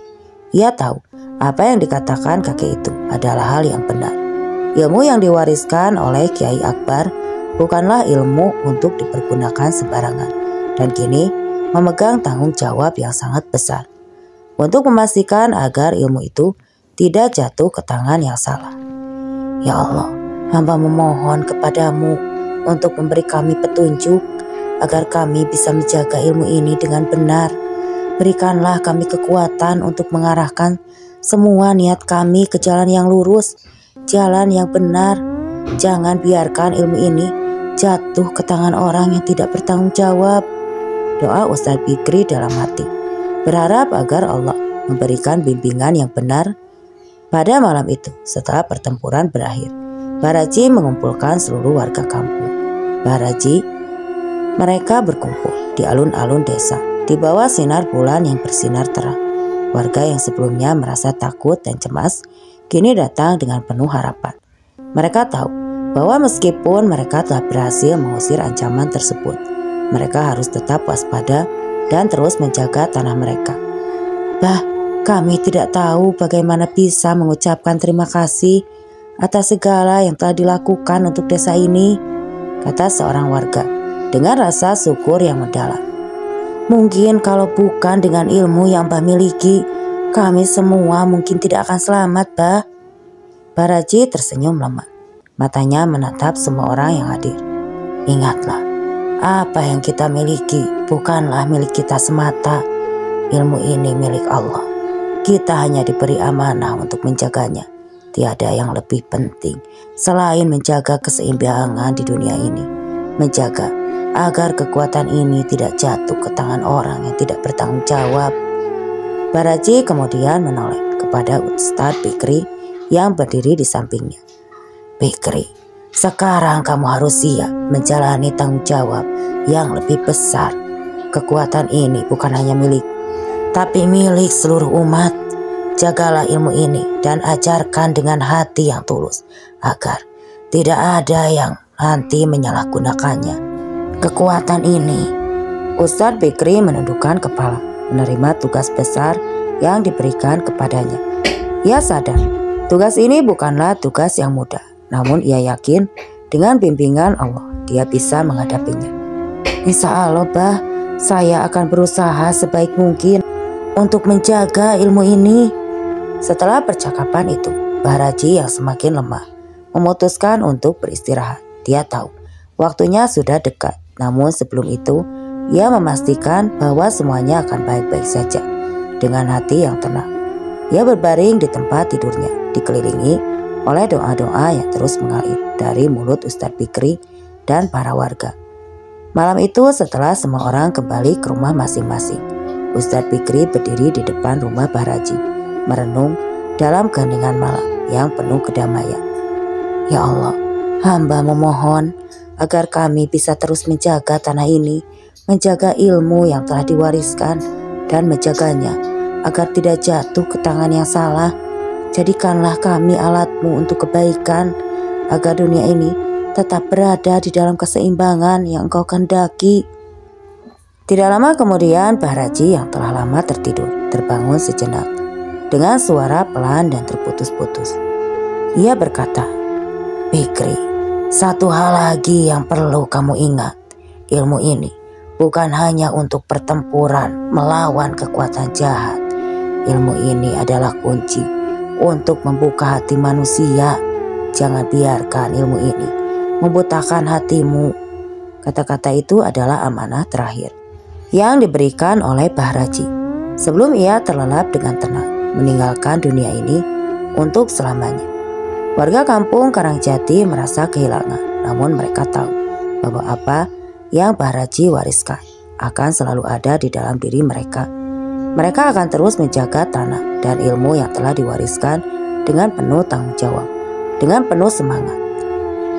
Ia tahu apa yang dikatakan kakek itu adalah hal yang benar. Ilmu yang diwariskan oleh Kiai Akbar bukanlah ilmu untuk dipergunakan sembarangan, dan kini memegang tanggung jawab yang sangat besar untuk memastikan agar ilmu itu tidak jatuh ke tangan yang salah. Ya Allah, hamba memohon kepadamu untuk memberi kami petunjuk agar kami bisa menjaga ilmu ini dengan benar. Berikanlah kami kekuatan untuk mengarahkan semua niat kami ke jalan yang lurus, jalan yang benar. Jangan biarkan ilmu ini jatuh ke tangan orang yang tidak bertanggung jawab. Doa Ustadz Fikri dalam hati, berharap agar Allah memberikan bimbingan yang benar. Pada malam itu, setelah pertempuran berakhir, Bahraji mengumpulkan seluruh warga kampung. Mereka berkumpul di alun-alun desa di bawah sinar bulan yang bersinar terang. Warga yang sebelumnya merasa takut dan cemas kini datang dengan penuh harapan. Mereka tahu bahwa meskipun mereka telah berhasil mengusir ancaman tersebut, mereka harus tetap waspada dan terus menjaga tanah mereka. Bah, kami tidak tahu bagaimana bisa mengucapkan terima kasih atas segala yang telah dilakukan untuk desa ini, kata seorang warga dengan rasa syukur yang mendalam. Mungkin kalau bukan dengan ilmu yang Bah miliki, kami semua mungkin tidak akan selamat, Bah. Bahraji tersenyum lemah. Matanya menatap semua orang yang hadir. Ingatlah, apa yang kita miliki bukanlah milik kita semata. Ilmu ini milik Allah. Kita hanya diberi amanah untuk menjaganya. Tiada yang lebih penting selain menjaga keseimbangan di dunia ini. Menjaga agar kekuatan ini tidak jatuh ke tangan orang yang tidak bertanggung jawab. Bahraji kemudian menoleh kepada Ustadz Fikri yang berdiri di sampingnya. Fikri, sekarang kamu harus siap menjalani tanggung jawab yang lebih besar. Kekuatan ini bukan hanya milik, tapi milik seluruh umat. Jagalah ilmu ini dan ajarkan dengan hati yang tulus agar tidak ada yang nanti menyalahgunakannya. Kekuatan ini, Ustadz Fikri menundukkan kepala, menerima tugas besar yang diberikan kepadanya. Ia sadar, tugas ini bukanlah tugas yang mudah, namun ia yakin dengan bimbingan Allah, dia bisa menghadapinya. Insya Allah, Bah, saya akan berusaha sebaik mungkin untuk menjaga ilmu ini. Setelah percakapan itu, Bahraji yang semakin lemah memutuskan untuk beristirahat. Dia tahu waktunya sudah dekat. Namun sebelum itu, ia memastikan bahwa semuanya akan baik-baik saja. Dengan hati yang tenang, ia berbaring di tempat tidurnya, dikelilingi oleh doa-doa yang terus mengalir dari mulut Ustadz Fikri dan para warga. Malam itu setelah semua orang kembali ke rumah masing-masing, Ustadz Fikri berdiri di depan rumah Bahraji, merenung dalam keheningan malam yang penuh kedamaian. Ya Allah, hamba memohon agar kami bisa terus menjaga tanah ini, menjaga ilmu yang telah diwariskan dan menjaganya agar tidak jatuh ke tangan yang salah. Jadikanlah kami alatmu untuk kebaikan agar dunia ini tetap berada di dalam keseimbangan yang Engkau kehendaki. Tidak lama kemudian Bahraji yang telah lama tertidur terbangun sejenak dengan suara pelan dan terputus-putus. Ia berkata, Fikri, satu hal lagi yang perlu kamu ingat, ilmu ini bukan hanya untuk pertempuran melawan kekuatan jahat. Ilmu ini adalah kunci untuk membuka hati manusia. Jangan biarkan ilmu ini membutakan hatimu. Kata-kata itu adalah amanah terakhir yang diberikan oleh Bahraji sebelum ia terlelap dengan tenang meninggalkan dunia ini. untuk selamanya. Warga kampung Karangjati merasa kehilangan, namun mereka tahu bahwa apa yang Mbah Raji wariskan akan selalu ada di dalam diri mereka. Mereka akan terus menjaga tanah dan ilmu yang telah diwariskan dengan penuh tanggung jawab, dengan penuh semangat.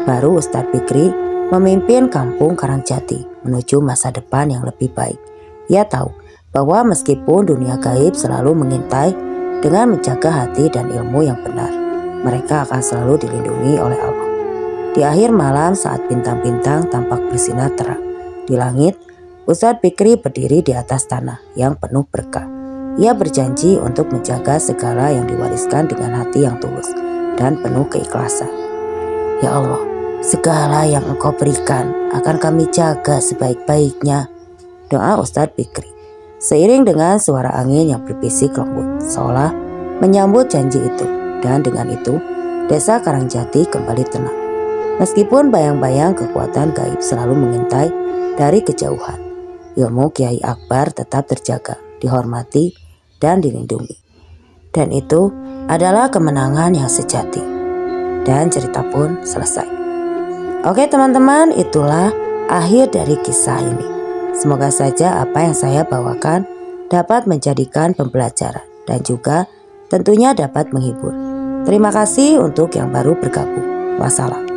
Baru Ustadz Fikri memimpin kampung Karangjati menuju masa depan yang lebih baik. Ia tahu bahwa meskipun dunia gaib selalu mengintai, dengan menjaga hati dan ilmu yang benar, mereka akan selalu dilindungi oleh Allah. Di akhir malam saat bintang-bintang tampak bersinar terang di langit, Ustadz Fikri berdiri di atas tanah yang penuh berkah. Ia berjanji untuk menjaga segala yang diwariskan dengan hati yang tulus dan penuh keikhlasan. Ya Allah, segala yang Engkau berikan akan kami jaga sebaik-baiknya, doa Ustadz Fikri. Seiring dengan suara angin yang berbisik lembut, seolah menyambut janji itu. Dan dengan itu, desa Karangjati kembali tenang. Meskipun bayang-bayang kekuatan gaib selalu mengintai dari kejauhan, ilmu Kiai Akbar tetap terjaga, dihormati, dan dilindungi. Dan itu adalah kemenangan yang sejati. Dan cerita pun selesai. Oke teman-teman, itulah akhir dari kisah ini. Semoga saja apa yang saya bawakan dapat menjadikan pembelajaran dan juga tentunya dapat menghibur. Terima kasih untuk yang baru bergabung. Wassalam.